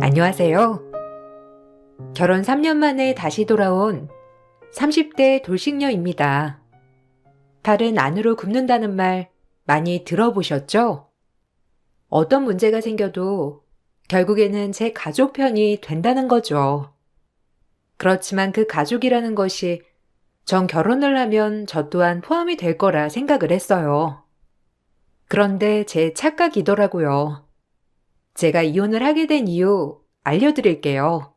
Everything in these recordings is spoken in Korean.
안녕하세요. 결혼 3년 만에 다시 돌아온 30대 돌싱녀입니다. 팔은 안으로 굽는다는 말 많이 들어보셨죠? 어떤 문제가 생겨도 결국에는 제 가족 편이 된다는 거죠. 그렇지만 그 가족이라는 것이 전 결혼을 하면 저 또한 포함이 될 거라 생각을 했어요. 그런데 제 착각이더라고요. 제가 이혼을 하게 된 이유 알려드릴게요.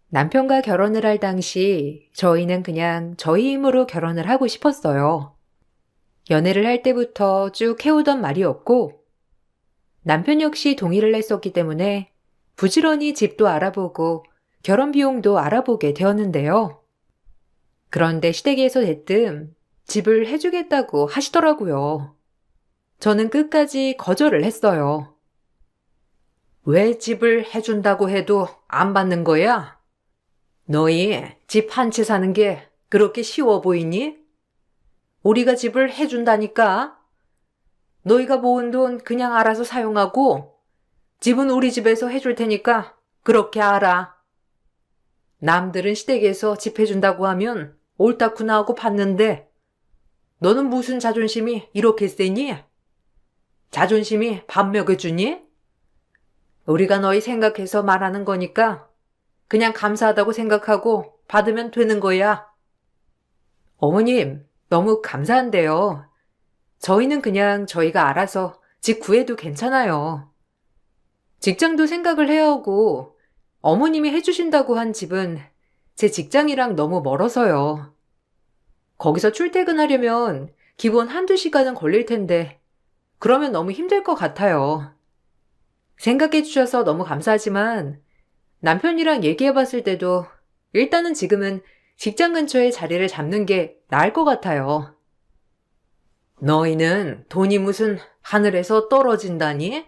남편과 결혼을 할 당시 저희는 그냥 저희 힘으로 결혼을 하고 싶었어요. 연애를 할 때부터 쭉 해오던 말이었고 남편 역시 동의를 했었기 때문에 부지런히 집도 알아보고 결혼 비용도 알아보게 되었는데요. 그런데 시댁에서 대뜸 집을 해주겠다고 하시더라고요. 저는 끝까지 거절을 했어요. 왜 집을 해준다고 해도 안 받는 거야? 너희 집 한 채 사는 게 그렇게 쉬워 보이니? 우리가 집을 해준다니까? 너희가 모은 돈 그냥 알아서 사용하고 집은 우리 집에서 해줄 테니까 그렇게 알아. 남들은 시댁에서 집 해준다고 하면 옳다구나 하고 받는데 너는 무슨 자존심이 이렇게 세니? 자존심이 밥 먹여주니? 우리가 너희 생각해서 말하는 거니까 그냥 감사하다고 생각하고 받으면 되는 거야. 어머님, 너무 감사한데요. 저희는 그냥 저희가 알아서 집 구해도 괜찮아요. 직장도 생각을 해야 하고 어머님이 해주신다고 한 집은 제 직장이랑 너무 멀어서요. 거기서 출퇴근하려면 기본 한두 시간은 걸릴 텐데 그러면 너무 힘들 것 같아요. 생각해 주셔서 너무 감사하지만 남편이랑 얘기해 봤을 때도 일단은 지금은 직장 근처에 자리를 잡는 게 나을 것 같아요. 너희는 돈이 무슨 하늘에서 떨어진다니?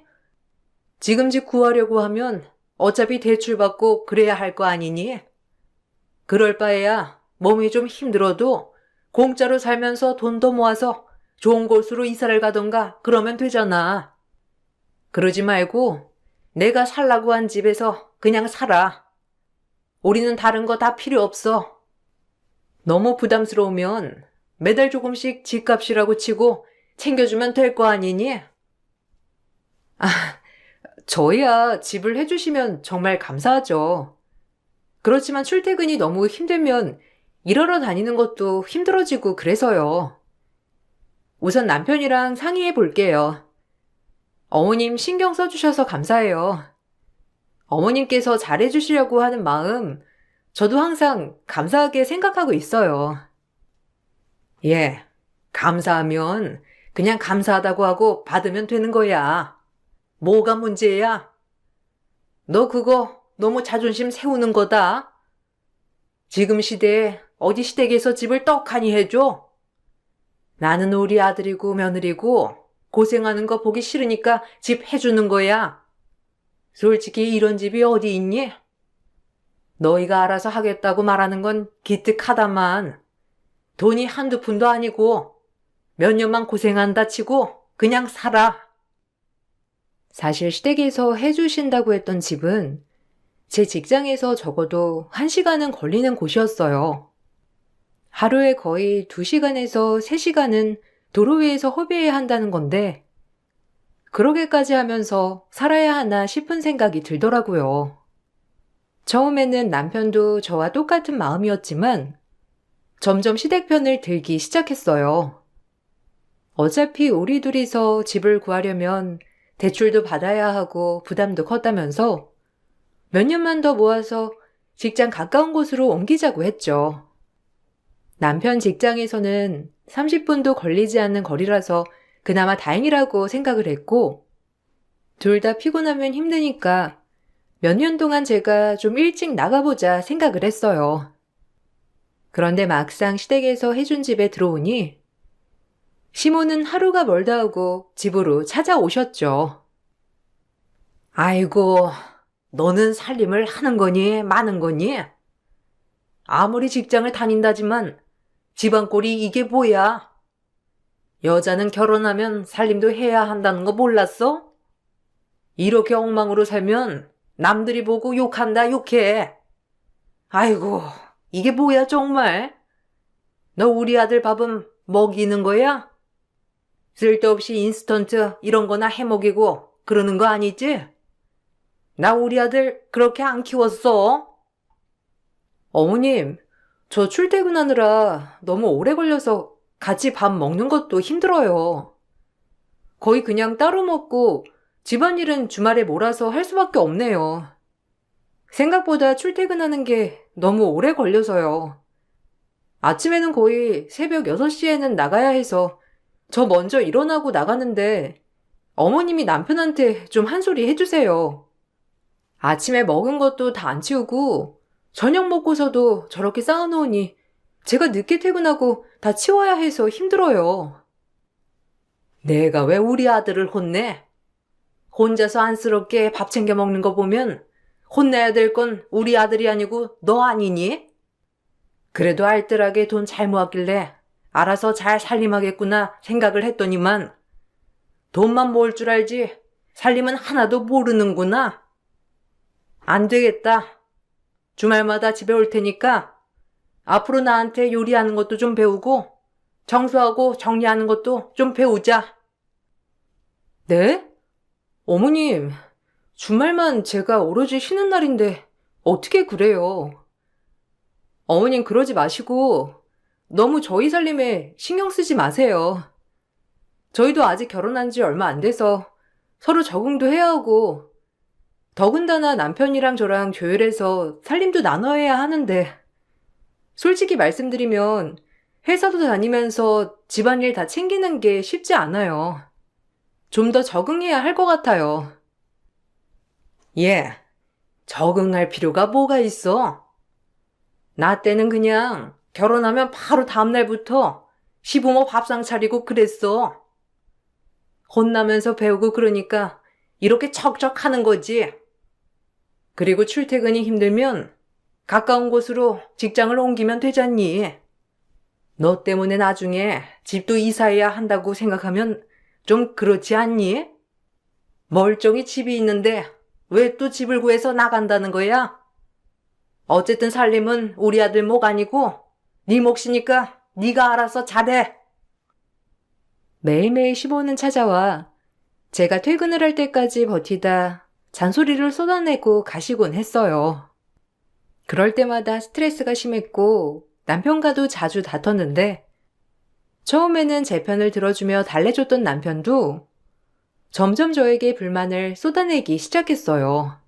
지금 집 구하려고 하면 어차피 대출받고 그래야 할 거 아니니? 그럴 바에야 몸이 좀 힘들어도 공짜로 살면서 돈 더 모아서 좋은 곳으로 이사를 가던가 그러면 되잖아. 그러지 말고 내가 살라고 한 집에서 그냥 살아. 우리는 다른 거 다 필요 없어. 너무 부담스러우면 매달 조금씩 집값이라고 치고 챙겨주면 될 거 아니니? 아, 저희야 집을 해주시면 정말 감사하죠. 그렇지만 출퇴근이 너무 힘들면 일하러 다니는 것도 힘들어지고 그래서요. 우선 남편이랑 상의해 볼게요. 어머님 신경 써주셔서 감사해요. 어머님께서 잘해주시려고 하는 마음, 저도 항상 감사하게 생각하고 있어요. 예, 감사하면 그냥 감사하다고 하고 받으면 되는 거야. 뭐가 문제야? 너 그거 너무 자존심 세우는 거다. 지금 시대에 어디 시댁에서 집을 떡하니 해줘? 나는 우리 아들이고 며느리고 고생하는 거 보기 싫으니까 집 해주는 거야. 솔직히 이런 집이 어디 있니? 너희가 알아서 하겠다고 말하는 건 기특하다만 돈이 한두 푼도 아니고 몇 년만 고생한다 치고 그냥 살아. 사실 시댁에서 해주신다고 했던 집은 제 직장에서 적어도 1시간은 걸리는 곳이었어요. 하루에 거의 2시간에서 3시간은 도로 위에서 허비해야 한다는 건데 그러게까지 하면서 살아야 하나 싶은 생각이 들더라고요. 처음에는 남편도 저와 똑같은 마음이었지만 점점 시댁 편을 들기 시작했어요. 어차피 우리 둘이서 집을 구하려면 대출도 받아야 하고 부담도 컸다면서 몇 년만 더 모아서 직장 가까운 곳으로 옮기자고 했죠. 남편 직장에서는 30분도 걸리지 않는 거리라서 그나마 다행이라고 생각을 했고 둘 다 피곤하면 힘드니까 몇 년 동안 제가 좀 일찍 나가보자 생각을 했어요. 그런데 막상 시댁에서 해준 집에 들어오니 시모는 하루가 멀다 하고 집으로 찾아오셨죠. 아이고, 너는 살림을 하는 거니 마는 거니? 아무리 직장을 다닌다지만 집안꼴이 이게 뭐야? 여자는 결혼하면 살림도 해야 한다는 거 몰랐어? 이렇게 엉망으로 살면 남들이 보고 욕한다 욕해. 아이고, 이게 뭐야 정말? 너 우리 아들 밥은 먹이는 거야? 쓸데없이 인스턴트 이런 거나 해먹이고 그러는 거 아니지? 나 우리 아들 그렇게 안 키웠어. 어머님, 저 출퇴근하느라 너무 오래 걸려서 같이 밥 먹는 것도 힘들어요. 거의 그냥 따로 먹고 집안일은 주말에 몰아서 할 수밖에 없네요. 생각보다 출퇴근하는 게 너무 오래 걸려서요. 아침에는 거의 새벽 6시에는 나가야 해서 저 먼저 일어나고 나가는데 어머님이 남편한테 좀 한 소리 해주세요. 아침에 먹은 것도 다 안 치우고 저녁 먹고서도 저렇게 쌓아놓으니 제가 늦게 퇴근하고 다 치워야 해서 힘들어요. 내가 왜 우리 아들을 혼내? 혼자서 안쓰럽게 밥 챙겨 먹는 거 보면 혼내야 될 건 우리 아들이 아니고 너 아니니? 그래도 알뜰하게 돈 잘 모았길래 알아서 잘 살림하겠구나 생각을 했더니만 돈만 모을 줄 알지 살림은 하나도 모르는구나. 안 되겠다. 주말마다 집에 올 테니까 앞으로 나한테 요리하는 것도 좀 배우고 청소하고 정리하는 것도 좀 배우자. 네? 어머님, 주말만 제가 오로지 쉬는 날인데 어떻게 그래요? 어머님 그러지 마시고 너무 저희 살림에 신경 쓰지 마세요. 저희도 아직 결혼한 지 얼마 안 돼서 서로 적응도 해야 하고 더군다나 남편이랑 저랑 조율해서 살림도 나눠야 하는데 솔직히 말씀드리면 회사도 다니면서 집안일 다 챙기는 게 쉽지 않아요. 좀 더 적응해야 할 것 같아요. 예, 적응할 필요가 뭐가 있어? 나 때는 그냥 결혼하면 바로 다음날부터 시부모 밥상 차리고 그랬어. 혼나면서 배우고 그러니까 이렇게 척척 하는 거지. 그리고 출퇴근이 힘들면 가까운 곳으로 직장을 옮기면 되잖니. 너 때문에 나중에 집도 이사해야 한다고 생각하면 좀 그렇지 않니? 멀쩡히 집이 있는데 왜 또 집을 구해서 나간다는 거야? 어쨌든 살림은 우리 아들 목 아니고 네 몫이니까 네가 알아서 잘해. 매일매일 시보는 찾아와 제가 퇴근을 할 때까지 버티다 잔소리를 쏟아내고 가시곤 했어요. 그럴 때마다 스트레스가 심했고 남편과도 자주 다퉜는데 처음에는 제 편을 들어주며 달래줬던 남편도 점점 저에게 불만을 쏟아내기 시작했어요.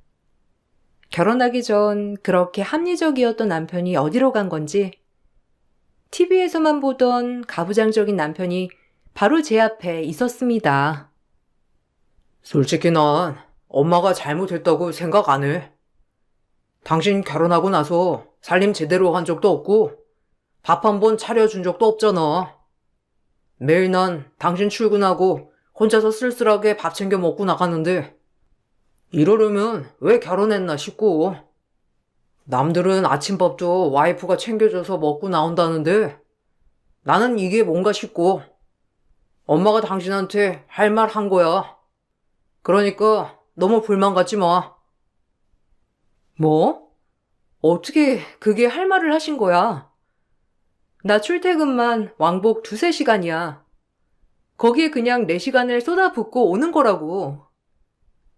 결혼하기 전 그렇게 합리적이었던 남편이 어디로 간 건지 TV에서만 보던 가부장적인 남편이 바로 제 앞에 있었습니다. 솔직히 난 엄마가 잘못했다고 생각 안 해. 당신 결혼하고 나서 살림 제대로 한 적도 없고 밥 한 번 차려준 적도 없잖아. 매일 난 당신 출근하고 혼자서 쓸쓸하게 밥 챙겨 먹고 나갔는데 이러려면 왜 결혼했나 싶고 남들은 아침밥도 와이프가 챙겨줘서 먹고 나온다는데 나는 이게 뭔가 싶고 엄마가 당신한테 할 말 한 거야. 그러니까 너무 불만 갖지 마. 뭐? 어떻게 그게 할 말을 하신 거야? 나 출퇴근만 왕복 2~3시간이야. 거기에 그냥 4시간을 쏟아붓고 오는 거라고.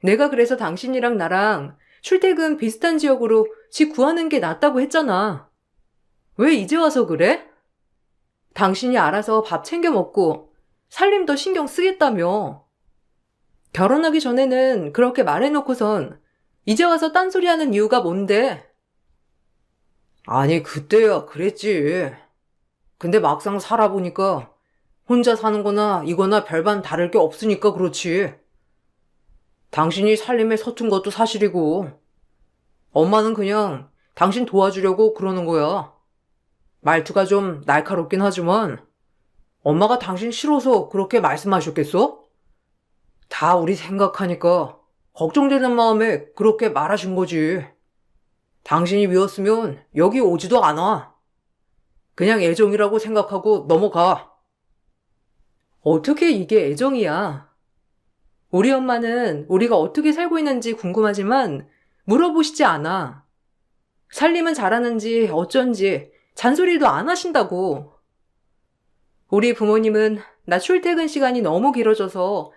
내가 그래서 당신이랑 나랑 출퇴근 비슷한 지역으로 집 구하는 게 낫다고 했잖아. 왜 이제 와서 그래? 당신이 알아서 밥 챙겨 먹고 살림 더 신경 쓰겠다며. 결혼하기 전에는 그렇게 말해놓고선 이제 와서 딴소리 하는 이유가 뭔데? 아니, 그때야 그랬지. 근데 막상 살아보니까 혼자 사는 거나 이거나 별반 다를 게 없으니까 그렇지. 당신이 살림에 서툰 것도 사실이고 엄마는 그냥 당신 도와주려고 그러는 거야. 말투가 좀 날카롭긴 하지만 엄마가 당신 싫어서 그렇게 말씀하셨겠어? 다 우리 생각하니까 걱정되는 마음에 그렇게 말하신 거지. 당신이 미웠으면 여기 오지도 않아. 그냥 애정이라고 생각하고 넘어가. 어떻게 이게 애정이야? 우리 엄마는 우리가 어떻게 살고 있는지 궁금하지만 물어보시지 않아. 살림은 잘하는지 어쩐지 잔소리도 안 하신다고. 우리 부모님은 나 출퇴근 시간이 너무 길어져서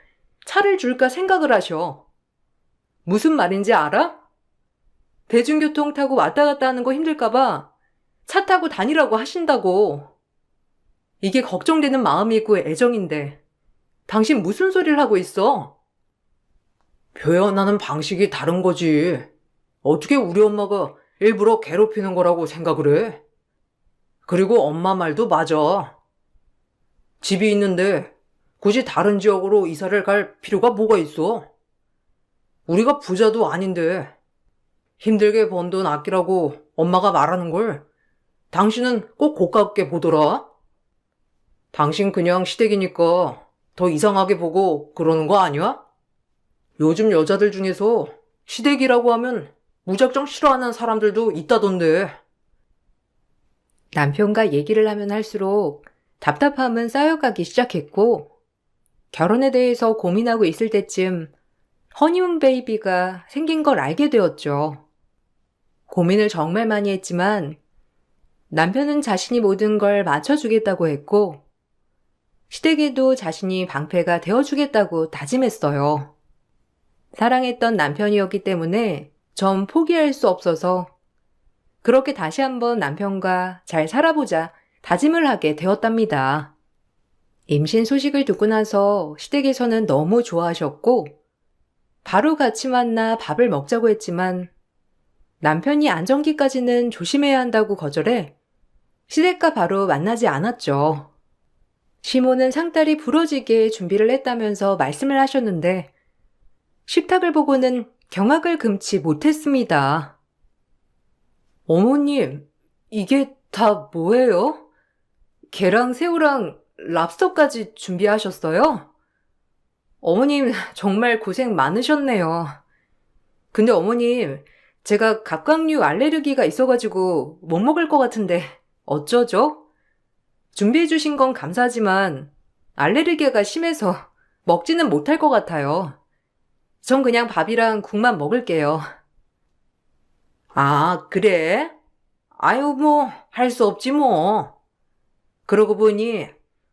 차를 줄까 생각을 하셔. 무슨 말인지 알아? 대중교통 타고 왔다 갔다 하는 거 힘들까봐 차 타고 다니라고 하신다고. 이게 걱정되는 마음이고 애정인데 당신 무슨 소리를 하고 있어? 표현하는 방식이 다른 거지. 어떻게 우리 엄마가 일부러 괴롭히는 거라고 생각을 해? 그리고 엄마 말도 맞아. 집이 있는데 굳이 다른 지역으로 이사를 갈 필요가 뭐가 있어? 우리가 부자도 아닌데 힘들게 번 돈 아끼라고 엄마가 말하는 걸 당신은 꼭 고깝게 보더라. 당신 그냥 시댁이니까 더 이상하게 보고 그러는 거 아니야? 요즘 여자들 중에서 시댁이라고 하면 무작정 싫어하는 사람들도 있다던데. 남편과 얘기를 하면 할수록 답답함은 쌓여가기 시작했고, 결혼에 대해서 고민하고 있을 때쯤 허니문 베이비가 생긴 걸 알게 되었죠. 고민을 정말 많이 했지만 남편은 자신이 모든 걸 맞춰주겠다고 했고, 시댁에도 자신이 방패가 되어주겠다고 다짐했어요. 사랑했던 남편이었기 때문에 전 포기할 수 없어서 그렇게 다시 한번 남편과 잘 살아보자 다짐을 하게 되었답니다. 임신 소식을 듣고 나서 시댁에서는 너무 좋아하셨고 바로 같이 만나 밥을 먹자고 했지만 남편이 안정기까지는 조심해야 한다고 거절해 시댁과 바로 만나지 않았죠. 시모는 상다리 부러지게 준비를 했다면서 말씀을 하셨는데 식탁을 보고는 경악을 금치 못했습니다. 어머님, 이게 다 뭐예요? 게랑 새우랑 랍스터까지 준비하셨어요? 어머님 정말 고생 많으셨네요. 근데 어머님, 제가 갑각류 알레르기가 있어가지고 못 먹을 것 같은데 어쩌죠? 준비해주신 건 감사하지만 알레르기가 심해서 먹지는 못할 것 같아요. 전 그냥 밥이랑 국만 먹을게요. 아, 그래? 아유, 할 수 없지 뭐. 그러고 보니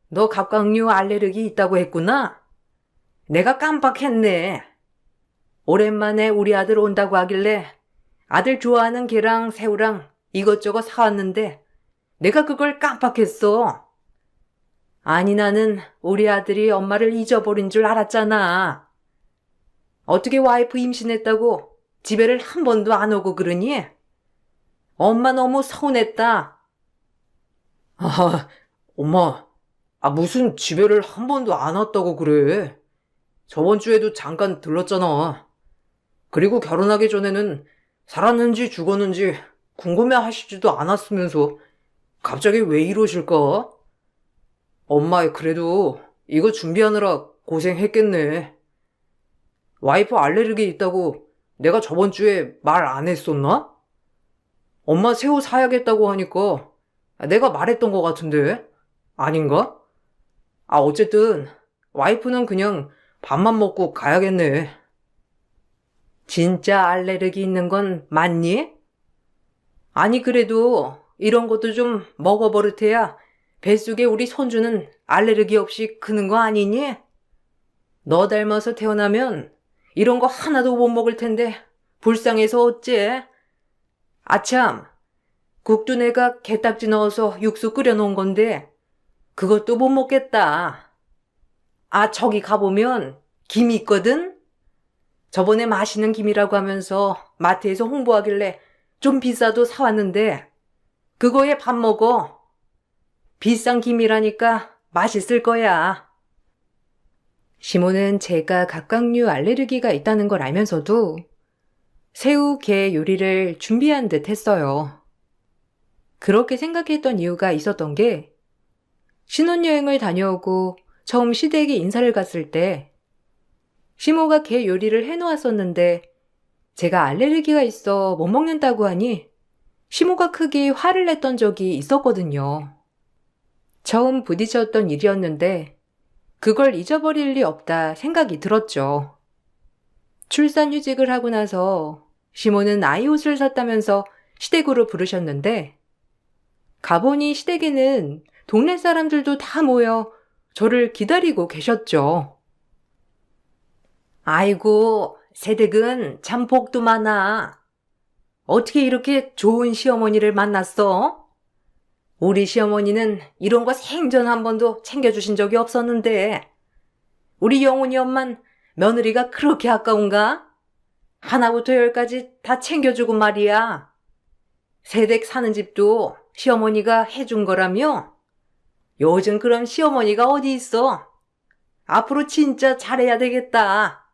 너 갑각류 알레르기 있다고 했구나? 내가 깜빡했네. 오랜만에 우리 아들 온다고 하길래 아들 좋아하는 게랑 새우랑 이것저것 사왔는데 내가 그걸 깜빡했어. 아니, 나는 우리 아들이 엄마를 잊어버린 줄 알았잖아. 어떻게 와이프 임신했다고 집에를 한 번도 안 오고 그러니? 엄마 너무 서운했다. 아, 엄마, 무슨 집에를 한 번도 안 왔다고 그래. 저번 주에도 잠깐 들렀잖아. 그리고 결혼하기 전에는 살았는지 죽었는지 궁금해 하시지도 않았으면서 갑자기 왜 이러실까? 엄마, 그래도 이거 준비하느라 고생했겠네. 와이프 알레르기 있다고 내가 저번 주에 말 안 했었나? 엄마 새우 사야겠다고 하니까 내가 말했던 것 같은데 아닌가? 어쨌든 와이프는 그냥 밥만 먹고 가야겠네. 진짜 알레르기 있는 건 맞니? 아니, 그래도 이런 것도 좀 먹어버릇해야 뱃속에 우리 손주는 알레르기 없이 크는 거 아니니? 너 닮아서 태어나면 이런 거 하나도 못 먹을 텐데 불쌍해서 어째? 아참, 국도 내가 게딱지 넣어서 육수 끓여놓은 건데 그것도 못 먹겠다. 저기 가보면 김 있거든? 저번에 맛있는 김이라고 하면서 마트에서 홍보하길래 좀 비싸도 사왔는데 그거에 밥 먹어. 비싼 김이라니까 맛있을 거야. 시모는 제가 갑각류 알레르기가 있다는 걸 알면서도 새우, 게 요리를 준비한 듯 했어요. 그렇게 생각했던 이유가 있었던 게 신혼여행을 다녀오고 처음 시댁에 인사를 갔을 때 시모가 게 요리를 해놓았었는데 제가 알레르기가 있어 못 먹는다고 하니 시모가 크게 화를 냈던 적이 있었거든요. 처음 부딪혔던 일이었는데 그걸 잊어버릴 리 없다 생각이 들었죠. 출산휴직을 하고 나서 시모는 아이 옷을 샀다면서 시댁으로 부르셨는데 가보니 시댁에는 동네 사람들도 다 모여 저를 기다리고 계셨죠. 아이고, 새댁은 참 복도 많아. 어떻게 이렇게 좋은 시어머니를 만났어? 우리 시어머니는 이런 거 생전 한 번도 챙겨주신 적이 없었는데 우리 영훈이 엄만 며느리가 그렇게 아까운가? 하나부터 열까지 다 챙겨주고 말이야. 새댁 사는 집도 시어머니가 해준 거라며? 요즘 그럼 시어머니가 어디 있어? 앞으로 진짜 잘해야 되겠다.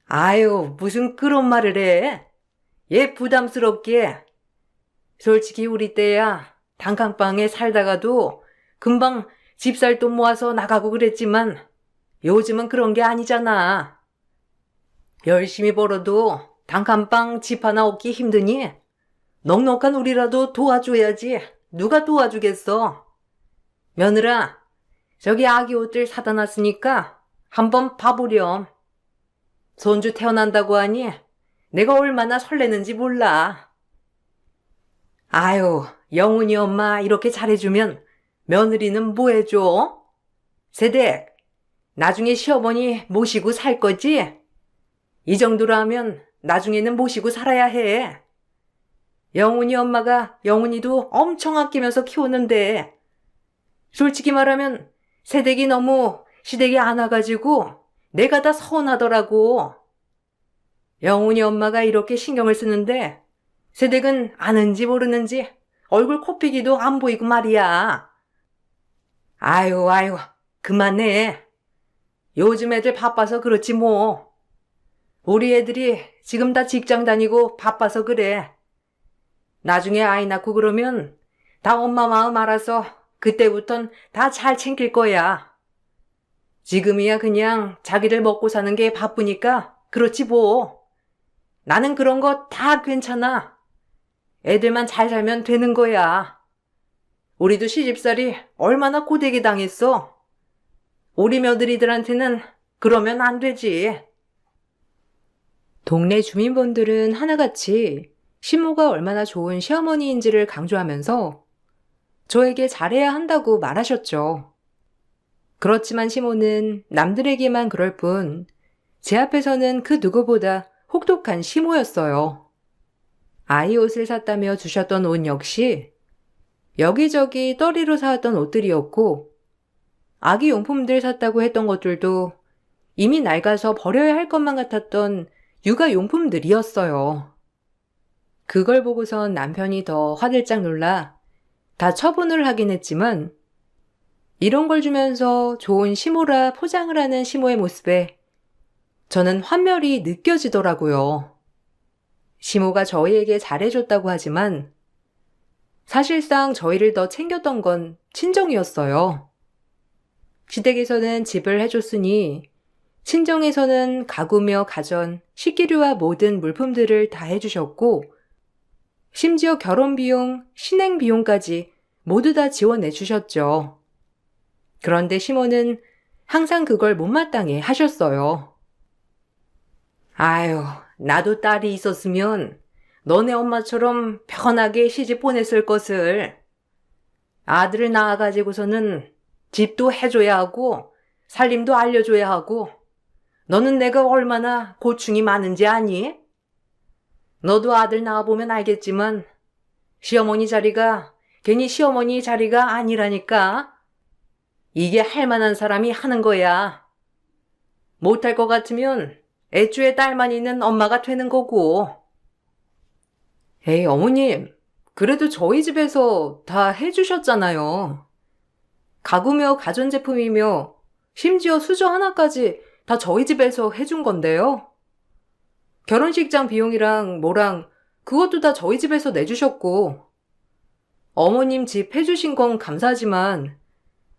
아유, 무슨 그런 말을 해? 얘 부담스럽게. 솔직히 우리 때야 단칸방에 살다가도 금방 집살돈 모아서 나가고 그랬지만 요즘은 그런 게 아니잖아. 열심히 벌어도 단칸방 집 하나 얻기 힘드니 넉넉한 우리라도 도와줘야지. 누가 도와주겠어? 며느라, 저기 아기 옷들 사다 놨으니까 한번 봐보렴. 손주 태어난다고 하니 내가 얼마나 설레는지 몰라. 아유, 영훈이 엄마 이렇게 잘해주면 며느리는 뭐 해줘? 새댁, 나중에 시어머니 모시고 살 거지? 이 정도로 하면 나중에는 모시고 살아야 해. 영훈이 엄마가 영훈이도 엄청 아끼면서 키웠는데 솔직히 말하면 새댁이 너무 시댁에 안 와가지고 내가 다 서운하더라고. 영훈이 엄마가 이렇게 신경을 쓰는데 새댁은 아는지 모르는지 얼굴 코피기도 안 보이고 말이야. 아유, 그만해. 요즘 애들 바빠서 그렇지 뭐. 우리 애들이 지금 다 직장 다니고 바빠서 그래. 나중에 아이 낳고 그러면 다 엄마 마음 알아서 그때부턴 다 잘 챙길 거야. 지금이야 그냥 자기들 먹고 사는 게 바쁘니까 그렇지 뭐. 나는 그런 거 다 괜찮아. 애들만 잘 살면 되는 거야. 우리도 시집살이 얼마나 고되게 당했어. 우리 며느리들한테는 그러면 안 되지. 동네 주민분들은 하나같이 시모가 얼마나 좋은 시어머니인지를 강조하면서 저에게 잘해야 한다고 말하셨죠. 그렇지만 시모는 남들에게만 그럴 뿐 제 앞에서는 그 누구보다 혹독한 시모였어요. 아이 옷을 샀다며 주셨던 옷 역시 여기저기 떨이로 사왔던 옷들이었고 아기 용품들 샀다고 했던 것들도 이미 낡아서 버려야 할 것만 같았던 육아용품들이었어요. 그걸 보고선 남편이 더 화들짝 놀라 다 처분을 하긴 했지만 이런 걸 주면서 좋은 시모라 포장을 하는 시모의 모습에 저는 환멸이 느껴지더라고요. 시모가 저희에게 잘해줬다고 하지만 사실상 저희를 더 챙겼던 건 친정이었어요. 시댁에서는 집을 해줬으니 친정에서는 가구며 가전, 식기류와 모든 물품들을 다 해주셨고 심지어 결혼비용, 신행비용까지 모두 다 지원해 주셨죠. 그런데 시모는 항상 그걸 못마땅해 하셨어요. 아유, 나도 딸이 있었으면 너네 엄마처럼 편하게 시집 보냈을 것을. 아들을 낳아가지고서는 집도 해줘야 하고 살림도 알려줘야 하고 너는 내가 얼마나 고충이 많은지 아니? 너도 아들 낳아보면 알겠지만 시어머니 자리가 괜히 시어머니 자리가 아니라니까. 이게 할 만한 사람이 하는 거야. 못할 것 같으면 애초에 딸만 있는 엄마가 되는 거고. 에이, 어머님, 그래도 저희 집에서 다 해주셨잖아요. 가구며 가전제품이며 심지어 수저 하나까지 다 저희 집에서 해준 건데요. 결혼식장 비용이랑 뭐랑 그것도 다 저희 집에서 내주셨고 어머님 집 해주신 건 감사하지만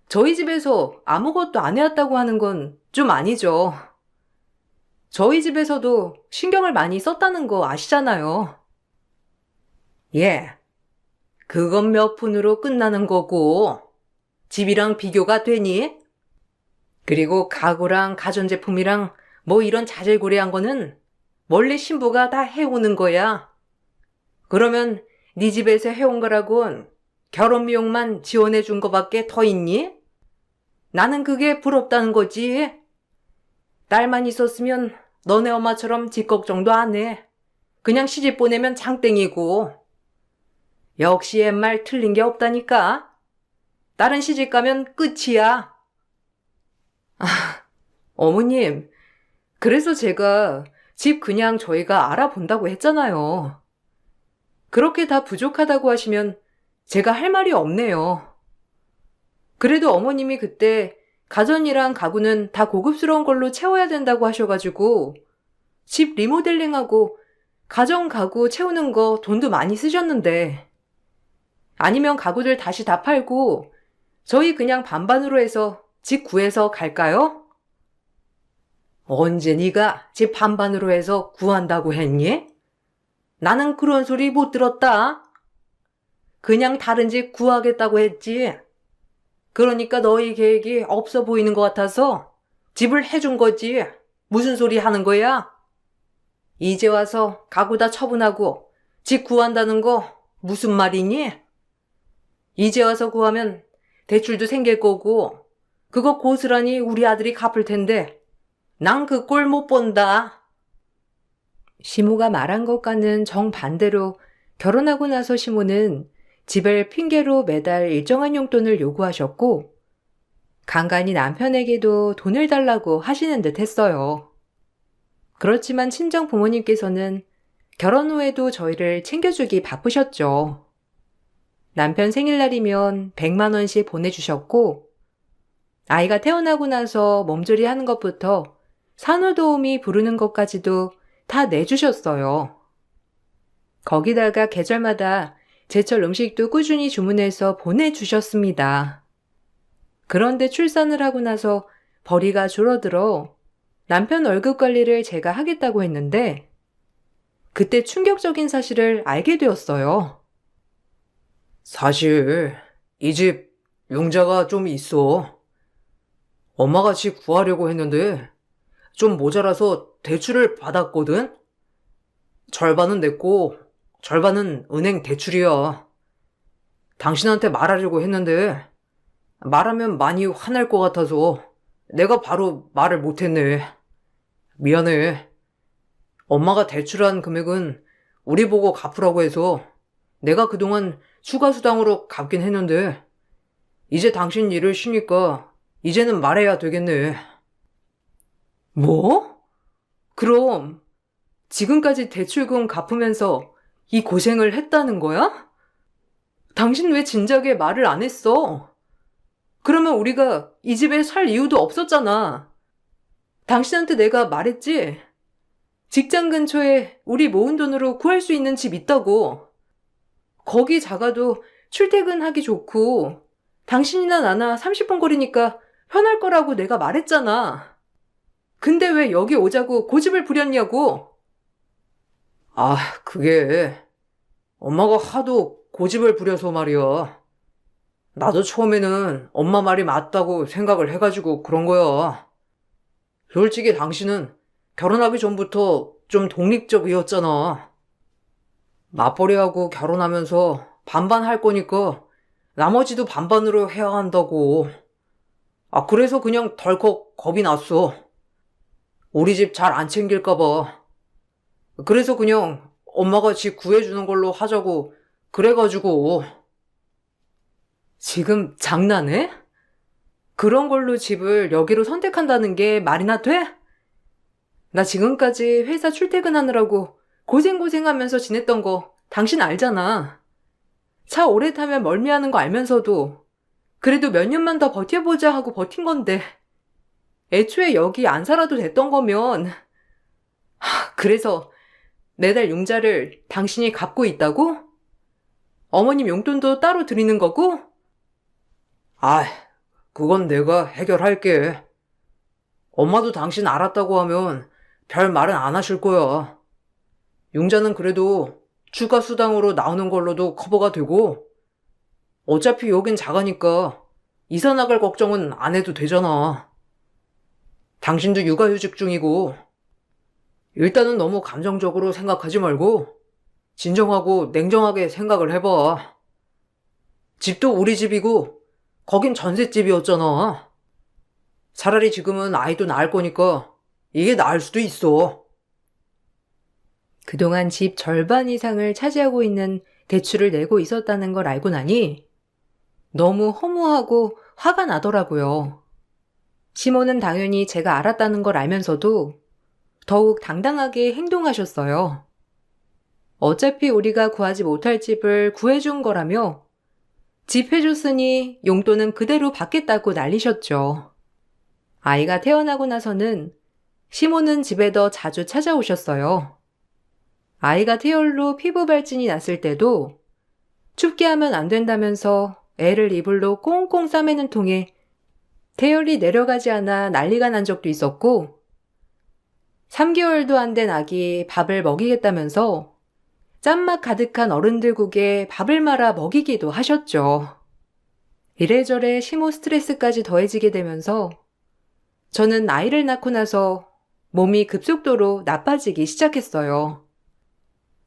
저희 집에서 아무것도 안 해왔다고 하는 건 좀 아니죠. 저희 집에서도 신경을 많이 썼다는 거 아시잖아요. 예, 그건 몇 푼으로 끝나는 거고 집이랑 비교가 되니? 그리고 가구랑 가전제품이랑 뭐 이런 자질구레한 거는 원래 신부가 다 해오는 거야. 그러면 네 집에서 해온 거라곤 결혼 비용만 지원해 준 거밖에 더 있니? 나는 그게 부럽다는 거지. 딸만 있었으면 너네 엄마처럼 집 걱정도 안 해. 그냥 시집 보내면 장땡이고. 역시 옛말 틀린 게 없다니까. 다른 시집 가면 끝이야. 어머님, 그래서 제가 집 그냥 저희가 알아본다고 했잖아요. 그렇게 다 부족하다고 하시면 제가 할 말이 없네요. 그래도 어머님이 그때 가전이랑 가구는 다 고급스러운 걸로 채워야 된다고 하셔가지고 집 리모델링하고 가전 가구 채우는 거 돈도 많이 쓰셨는데 아니면 가구들 다시 다 팔고 저희 그냥 반반으로 해서 집 구해서 갈까요? 언제 네가 집 반반으로 해서 구한다고 했니? 나는 그런 소리 못 들었다. 그냥 다른 집 구하겠다고 했지. 그러니까 너희 계획이 없어 보이는 것 같아서 집을 해준 거지. 무슨 소리 하는 거야? 이제 와서 가구 다 처분하고 집 구한다는 거 무슨 말이니? 이제 와서 구하면 대출도 생길 거고 그거 고스란히 우리 아들이 갚을 텐데 난 그 꼴 못 본다. 시모가 말한 것과는 정반대로 결혼하고 나서 시모는 집을 핑계로 매달 일정한 용돈을 요구하셨고 간간히 남편에게도 돈을 달라고 하시는 듯 했어요. 그렇지만 친정 부모님께서는 결혼 후에도 저희를 챙겨주기 바쁘셨죠. 남편 생일날이면 100만 원씩 보내주셨고 아이가 태어나고 나서 몸조리 하는 것부터 산후도우미 부르는 것까지도 다 내주셨어요. 거기다가 계절마다 제철 음식도 꾸준히 주문해서 보내주셨습니다. 그런데 출산을 하고 나서 벌이가 줄어들어 남편 월급 관리를 제가 하겠다고 했는데 그때 충격적인 사실을 알게 되었어요. 사실 이 집 융자가 좀 있어. 엄마가 집 구하려고 했는데 좀 모자라서 대출을 받았거든? 절반은 냈고 절반은 은행 대출이야. 당신한테 말하려고 했는데 말하면 많이 화날 것 같아서 내가 바로 말을 못했네. 미안해. 엄마가 대출한 금액은 우리 보고 갚으라고 해서 내가 그동안 추가 수당으로 갚긴 했는데 이제 당신 일을 쉬니까 이제는 말해야 되겠네. 뭐? 그럼 지금까지 대출금 갚으면서 이 고생을 했다는 거야? 당신 왜 진작에 말을 안 했어? 그러면 우리가 이 집에 살 이유도 없었잖아. 당신한테 내가 말했지? 직장 근처에 우리 모은 돈으로 구할 수 있는 집 있다고. 거기 작아도 출퇴근하기 좋고 당신이나 나나 30분 거리니까 편할 거라고 내가 말했잖아. 근데 왜 여기 오자고 고집을 부렸냐고. 그게 엄마가 하도 고집을 부려서 말이야. 나도 처음에는 엄마 말이 맞다고 생각을 해가지고 그런 거야. 솔직히 당신은 결혼하기 전부터 좀 독립적이었잖아. 맞벌이하고 결혼하면서 반반 할 거니까 나머지도 반반으로 해야 한다고. 그래서 그냥 덜컥 겁이 났어. 우리 집 잘 안 챙길까 봐. 그래서 그냥 엄마가 집 구해주는 걸로 하자고 그래가지고. 지금 장난해? 그런 걸로 집을 여기로 선택한다는 게 말이나 돼? 나 지금까지 회사 출퇴근하느라고 고생하면서 지냈던 거 당신 알잖아. 차 오래 타면 멀미하는 거 알면서도 그래도 몇 년만 더 버텨보자 하고 버틴 건데 애초에 여기 안 살아도 됐던 거면. 그래서 매달 융자를 당신이 갚고 있다고? 어머님 용돈도 따로 드리는 거고? 그건 내가 해결할게. 엄마도 당신 알았다고 하면 별 말은 안 하실 거야. 융자는 그래도 추가 수당으로 나오는 걸로도 커버가 되고 어차피 여긴 작으니까 이사 나갈 걱정은 안 해도 되잖아. 당신도 육아휴직 중이고 일단은 너무 감정적으로 생각하지 말고 진정하고 냉정하게 생각을 해봐. 집도 우리 집이고 거긴 전셋집이었잖아. 차라리 지금은 아이도 낳을 거니까 이게 나을 수도 있어. 그동안 집 절반 이상을 차지하고 있는 대출을 내고 있었다는 걸 알고 나니 너무 허무하고 화가 나더라고요. 시모는 당연히 제가 알았다는 걸 알면서도 더욱 당당하게 행동하셨어요. 어차피 우리가 구하지 못할 집을 구해준 거라며 집 해줬으니 용돈은 그대로 받겠다고 난리셨죠. 아이가 태어나고 나서는 시모는 집에 더 자주 찾아오셨어요. 아이가 태열로 피부 발진이 났을 때도 춥게 하면 안 된다면서 애를 이불로 꽁꽁 싸매는 통에 태열이 내려가지 않아 난리가 난 적도 있었고 3개월도 안 된 아기 밥을 먹이겠다면서 짠맛 가득한 어른들국에 밥을 말아 먹이기도 하셨죠. 이래저래 시모 스트레스까지 더해지게 되면서 저는 아이를 낳고 나서 몸이 급속도로 나빠지기 시작했어요.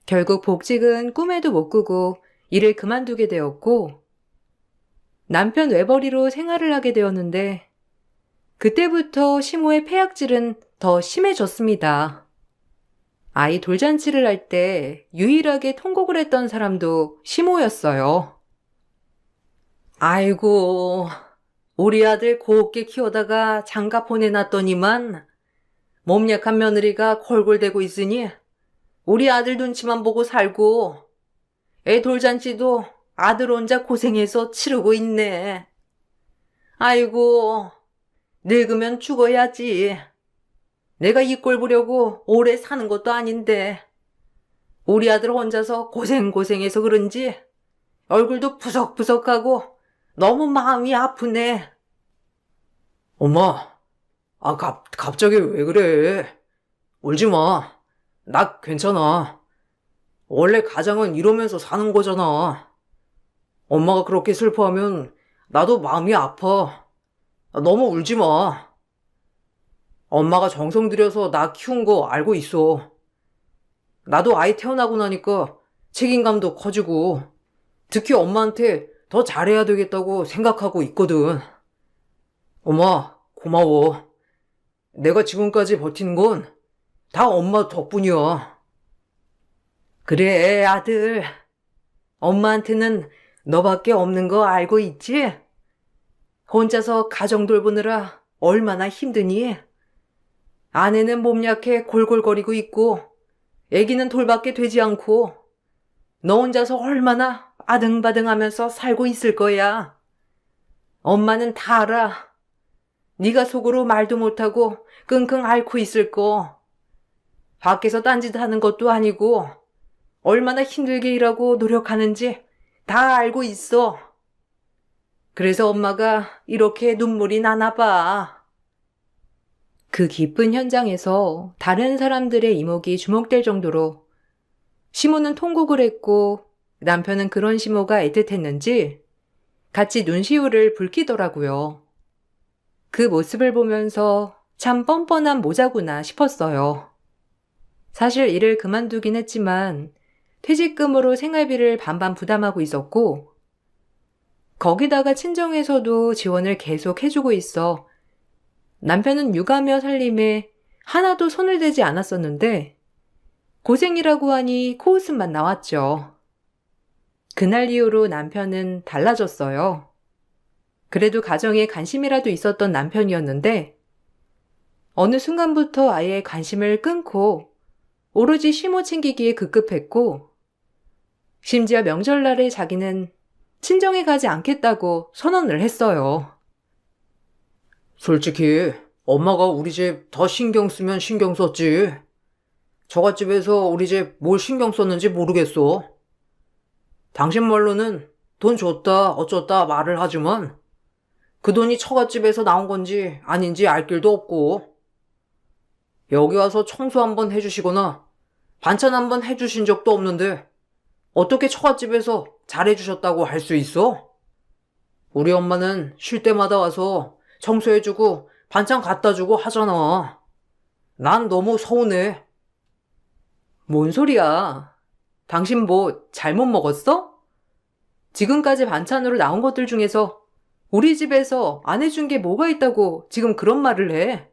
결국 복직은 꿈에도 못 꾸고 일을 그만두게 되었고 남편 외벌이로 생활을 하게 되었는데 그때부터 시모의 폐악질은 더 심해졌습니다. 아이 돌잔치를 할 때 유일하게 통곡을 했던 사람도 시모였어요. 아이고, 우리 아들 곱게 키우다가 장가 보내놨더니만 몸 약한 며느리가 골골대고 있으니 우리 아들 눈치만 보고 살고 애 돌잔치도 아들 혼자 고생해서 치르고 있네. 아이고, 늙으면 죽어야지. 내가 이 꼴 보려고 오래 사는 것도 아닌데 우리 아들 혼자서 고생해서 그런지 얼굴도 푸석푸석하고 너무 마음이 아프네. 엄마, 갑자기 왜 그래? 울지 마. 나 괜찮아. 원래 가장은 이러면서 사는 거잖아. 엄마가 그렇게 슬퍼하면 나도 마음이 아파. 너무 울지 마. 엄마가 정성 들여서 나 키운 거 알고 있어. 나도 아이 태어나고 나니까 책임감도 커지고 특히 엄마한테 더 잘해야 되겠다고 생각하고 있거든. 엄마, 고마워. 내가 지금까지 버티는 건 다 엄마 덕분이야. 그래, 아들. 엄마한테는 너밖에 없는 거 알고 있지? 혼자서 가정 돌보느라 얼마나 힘드니? 아내는 몸 약해 골골거리고 있고 애기는 돌밖에 되지 않고 너 혼자서 얼마나 아등바등하면서 살고 있을 거야. 엄마는 다 알아. 네가 속으로 말도 못하고 끙끙 앓고 있을 거. 밖에서 딴짓하는 것도 아니고 얼마나 힘들게 일하고 노력하는지 다 알고 있어. 그래서 엄마가 이렇게 눈물이 나나 봐. 그 기쁜 현장에서 다른 사람들의 이목이 주목될 정도로 시모는 통곡을 했고 남편은 그런 시모가 애틋했는지 같이 눈시울을 붉히더라고요. 그 모습을 보면서 참 뻔뻔한 모자구나 싶었어요. 사실 일을 그만두긴 했지만 퇴직금으로 생활비를 반반 부담하고 있었고 거기다가 친정에서도 지원을 계속 해주고 있어 남편은 육아며 살림에 하나도 손을 대지 않았었는데 고생이라고 하니 코웃음만 나왔죠. 그날 이후로 남편은 달라졌어요. 그래도 가정에 관심이라도 있었던 남편이었는데 어느 순간부터 아예 관심을 끊고 오로지 시모 챙기기에 급급했고 심지어 명절날에 자기는 친정에 가지 않겠다고 선언을 했어요. 솔직히 엄마가 우리 집 더 신경 쓰면 신경 썼지. 처갓집에서 우리 집 뭘 신경 썼는지 모르겠어. 당신 말로는 돈 줬다 어쩌다 말을 하지만 그 돈이 처갓집에서 나온 건지 아닌지 알 길도 없고 여기 와서 청소 한번 해주시거나 반찬 한번 해주신 적도 없는데 어떻게 처갓집에서 잘해주셨다고 할 수 있어? 우리 엄마는 쉴 때마다 와서 청소해주고 반찬 갖다주고 하잖아. 난 너무 서운해. 뭔 소리야? 당신 뭐 잘못 먹었어? 지금까지 반찬으로 나온 것들 중에서 우리 집에서 안 해준 게 뭐가 있다고 지금 그런 말을 해?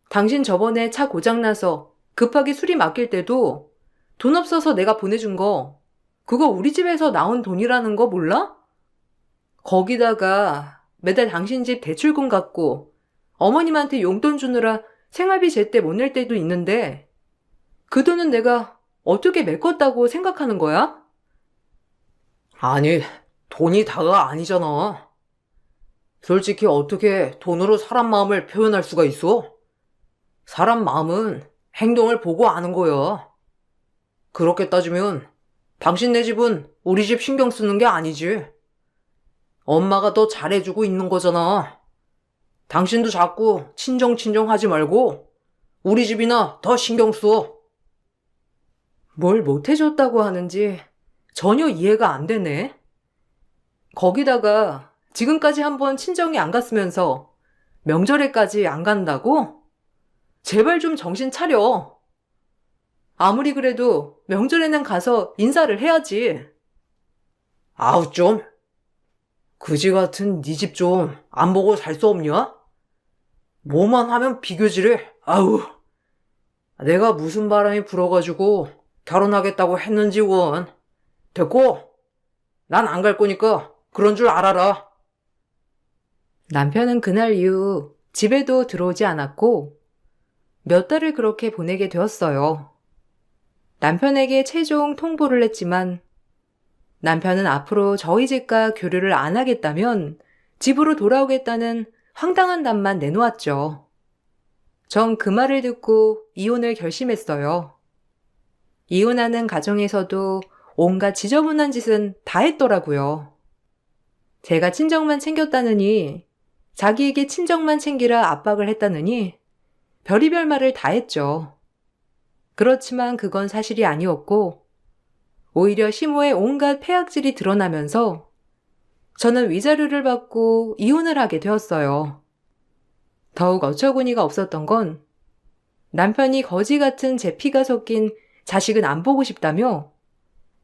당신 저번에 차 고장나서 급하게 수리 맡길 때도 돈 없어서 내가 보내준 거, 그거 우리 집에서 나온 돈이라는 거 몰라? 거기다가 매달 당신 집 대출금 갚고 어머님한테 용돈 주느라 생활비 제때 못 낼 때도 있는데 그 돈은 내가 어떻게 메꿨다고 생각하는 거야? 아니, 돈이 다가 아니잖아. 솔직히 어떻게 돈으로 사람 마음을 표현할 수가 있어? 사람 마음은 행동을 보고 아는 거야. 그렇게 따지면 당신네 집은 우리 집 신경 쓰는 게 아니지. 엄마가 더 잘해주고 있는 거잖아. 당신도 자꾸 친정친정 하지 말고 우리 집이나 더 신경 써. 뭘 못해줬다고 하는지 전혀 이해가 안 되네. 거기다가 지금까지 한번 친정에 안 갔으면서 명절에까지 안 간다고? 제발 좀 정신 차려. 아무리 그래도 명절에는 가서 인사를 해야지. 아우 좀. 그지 같은 네 집 좀 안 보고 살 수 없냐? 뭐만 하면 비교질해. 아우. 내가 무슨 바람이 불어가지고 결혼하겠다고 했는지 원. 됐고, 난 안 갈 거니까 그런 줄 알아라. 남편은 그날 이후 집에도 들어오지 않았고 몇 달을 그렇게 보내게 되었어요. 남편에게 최종 통보를 했지만 남편은 앞으로 저희 집과 교류를 안 하겠다면 집으로 돌아오겠다는 황당한 답만 내놓았죠. 전 그 말을 듣고 이혼을 결심했어요. 이혼하는 가정에서도 온갖 지저분한 짓은 다 했더라고요. 제가 친정만 챙겼다느니, 자기에게 친정만 챙기라 압박을 했다느니 별의별 말을 다 했죠. 그렇지만 그건 사실이 아니었고 오히려 시모의 온갖 폐악질이 드러나면서 저는 위자료를 받고 이혼을 하게 되었어요. 더욱 어처구니가 없었던 건 남편이 거지 같은 제 피가 섞인 자식은 안 보고 싶다며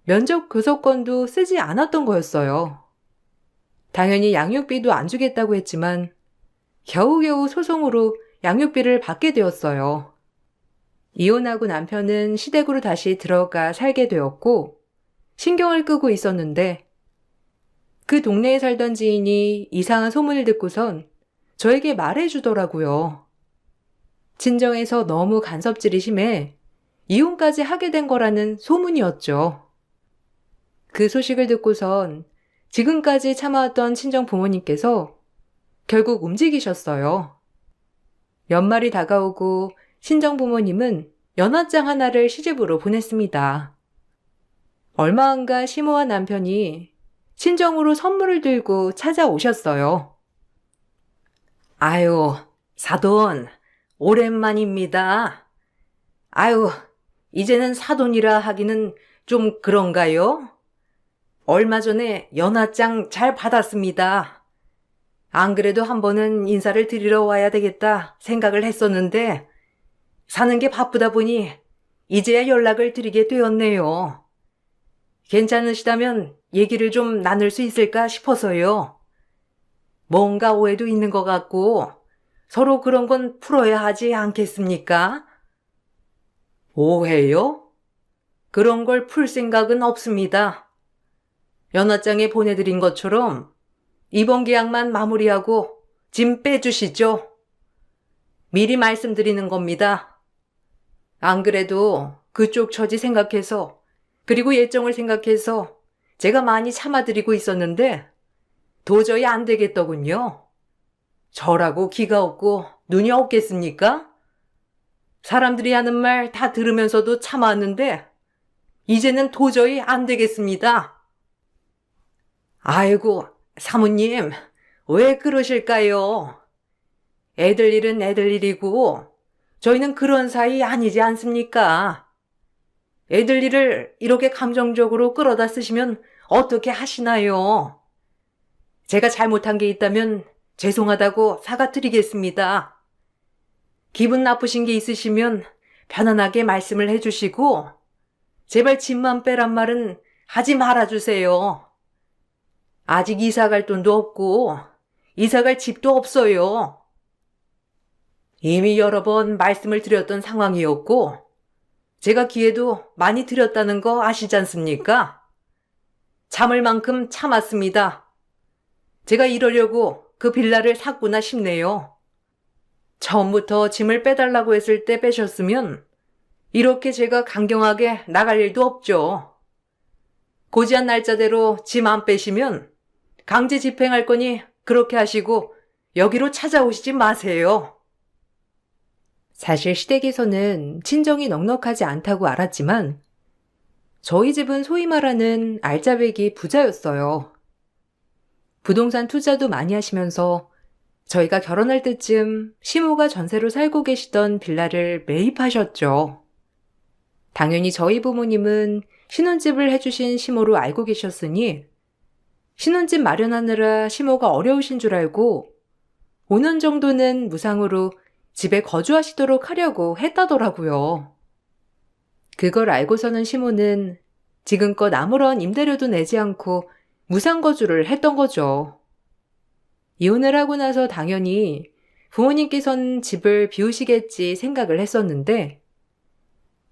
면접 교섭권도 쓰지 않았던 거였어요. 당연히 양육비도 안 주겠다고 했지만 겨우겨우 소송으로 양육비를 받게 되었어요. 이혼하고 남편은 시댁으로 다시 들어가 살게 되었고 신경을 끄고 있었는데 그 동네에 살던 지인이 이상한 소문을 듣고선 저에게 말해주더라고요. 친정에서 너무 간섭질이 심해 이혼까지 하게 된 거라는 소문이었죠. 그 소식을 듣고선 지금까지 참아왔던 친정 부모님께서 결국 움직이셨어요. 연말이 다가오고 친정 부모님은 연화장 하나를 시집으로 보냈습니다. 얼마 안가 시모와 남편이 친정으로 선물을 들고 찾아오셨어요. 아유, 사돈, 오랜만입니다. 아유, 이제는 사돈이라 하기는 좀 그런가요? 얼마 전에 연화장 잘 받았습니다. 안 그래도 한 번은 인사를 드리러 와야 되겠다 생각을 했었는데 사는 게 바쁘다 보니 이제야 연락을 드리게 되었네요. 괜찮으시다면 얘기를 좀 나눌 수 있을까 싶어서요. 뭔가 오해도 있는 것 같고 서로 그런 건 풀어야 하지 않겠습니까? 오해요? 그런 걸 풀 생각은 없습니다. 연화장에 보내드린 것처럼 이번 계약만 마무리하고 짐 빼주시죠. 미리 말씀드리는 겁니다. 안 그래도 그쪽 처지 생각해서 그리고 예정을 생각해서 제가 많이 참아드리고 있었는데 도저히 안 되겠더군요. 저라고 기가 없고 눈이 없겠습니까? 사람들이 하는 말 다 들으면서도 참아왔는데 이제는 도저히 안 되겠습니다. 아이고, 사모님, 왜 그러실까요? 애들 일은 애들 일이고 저희는 그런 사이 아니지 않습니까? 애들 일을 이렇게 감정적으로 끌어다 쓰시면 어떻게 하시나요? 제가 잘못한 게 있다면 죄송하다고 사과드리겠습니다. 기분 나쁘신 게 있으시면 편안하게 말씀을 해주시고 제발 집만 빼란 말은 하지 말아주세요. 아직 이사 갈 돈도 없고 이사 갈 집도 없어요. 이미 여러 번 말씀을 드렸던 상황이었고 제가 기회도 많이 드렸다는 거 아시지 않습니까? 참을 만큼 참았습니다. 제가 이러려고 그 빌라를 샀구나 싶네요. 처음부터 짐을 빼달라고 했을 때 빼셨으면 이렇게 제가 강경하게 나갈 일도 없죠. 고지한 날짜대로 짐 안 빼시면 강제 집행할 거니 그렇게 하시고 여기로 찾아오시지 마세요. 사실 시댁에서는 친정이 넉넉하지 않다고 알았지만 저희 집은 소위 말하는 알짜배기 부자였어요. 부동산 투자도 많이 하시면서 저희가 결혼할 때쯤 시모가 전세로 살고 계시던 빌라를 매입하셨죠. 당연히 저희 부모님은 신혼집을 해주신 시모로 알고 계셨으니 신혼집 마련하느라 시모가 어려우신 줄 알고 5년 정도는 무상으로 집에 거주하시도록 하려고 했다더라고요. 그걸 알고서는 시모는 지금껏 아무런 임대료도 내지 않고 무상거주를 했던 거죠. 이혼을 하고 나서 당연히 부모님께서는 집을 비우시겠지 생각을 했었는데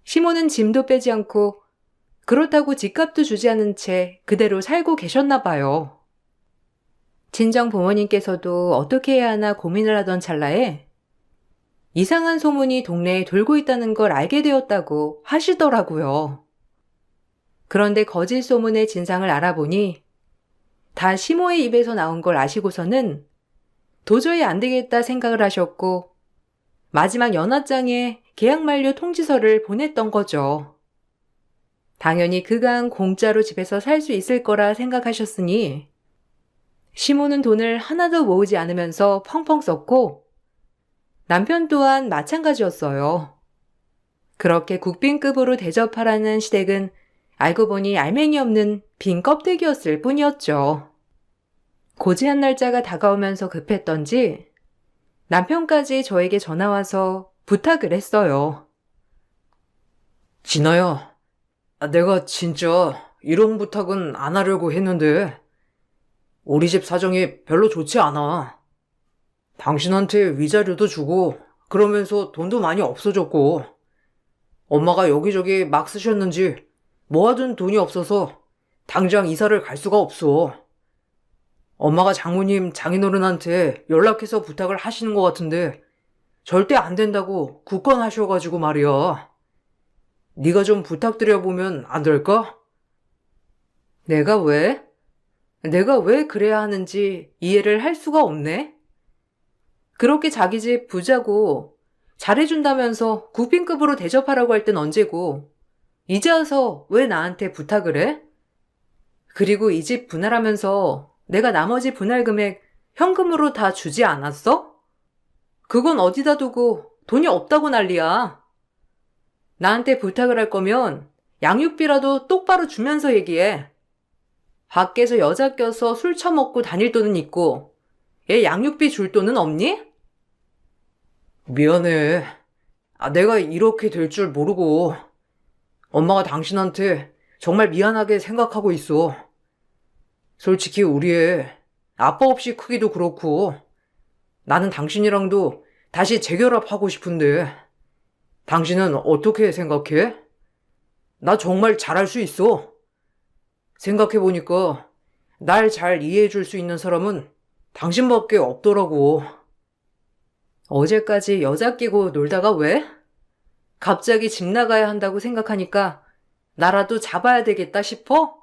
시모는 짐도 빼지 않고 그렇다고 집값도 주지 않은 채 그대로 살고 계셨나 봐요. 친정 부모님께서도 어떻게 해야 하나 고민을 하던 찰나에 이상한 소문이 동네에 돌고 있다는 걸 알게 되었다고 하시더라고요. 그런데 거짓 소문의 진상을 알아보니 다 시모의 입에서 나온 걸 아시고서는 도저히 안 되겠다 생각을 하셨고 마지막 연합장에 계약 만료 통지서를 보냈던 거죠. 당연히 그간 공짜로 집에서 살 수 있을 거라 생각하셨으니 시모는 돈을 하나도 모으지 않으면서 펑펑 썼고 남편 또한 마찬가지였어요. 그렇게 국빈급으로 대접하라는 시댁은 알고 보니 알맹이 없는 빈 껍데기였을 뿐이었죠. 고지한 날짜가 다가오면서 급했던지 남편까지 저에게 전화와서 부탁을 했어요. 진아야, 내가 진짜 이런 부탁은 안 하려고 했는데 우리 집 사정이 별로 좋지 않아. 당신한테 위자료도 주고 그러면서 돈도 많이 없어졌고 엄마가 여기저기 막 쓰셨는지 모아둔 돈이 없어서 당장 이사를 갈 수가 없어. 엄마가 장모님, 장인어른한테 연락해서 부탁을 하시는 것 같은데 절대 안 된다고 굳건하셔가지고 말이야. 네가 좀 부탁드려보면 안 될까? 내가 왜? 내가 왜 그래야 하는지 이해를 할 수가 없네? 그렇게 자기 집 부자고 잘해준다면서 국빈급으로 대접하라고 할 땐 언제고 이제 와서 왜 나한테 부탁을 해? 그리고 이 집 분할하면서 내가 나머지 분할 금액 현금으로 다 주지 않았어? 그건 어디다 두고 돈이 없다고 난리야. 나한테 부탁을 할 거면 양육비라도 똑바로 주면서 얘기해. 밖에서 여자 껴서 술 처먹고 다닐 돈은 있고 얘 양육비 줄 돈은 없니? 미안해. 내가 이렇게 될 줄 모르고 엄마가 당신한테 정말 미안하게 생각하고 있어. 솔직히 우리 애 아빠 없이 크기도 그렇고 나는 당신이랑도 다시 재결합하고 싶은데 당신은 어떻게 생각해? 나 정말 잘할 수 있어. 생각해보니까 날 잘 이해해줄 수 있는 사람은 당신밖에 없더라고. 어제까지 여자 끼고 놀다가 왜? 갑자기 집 나가야 한다고 생각하니까 나라도 잡아야 되겠다 싶어?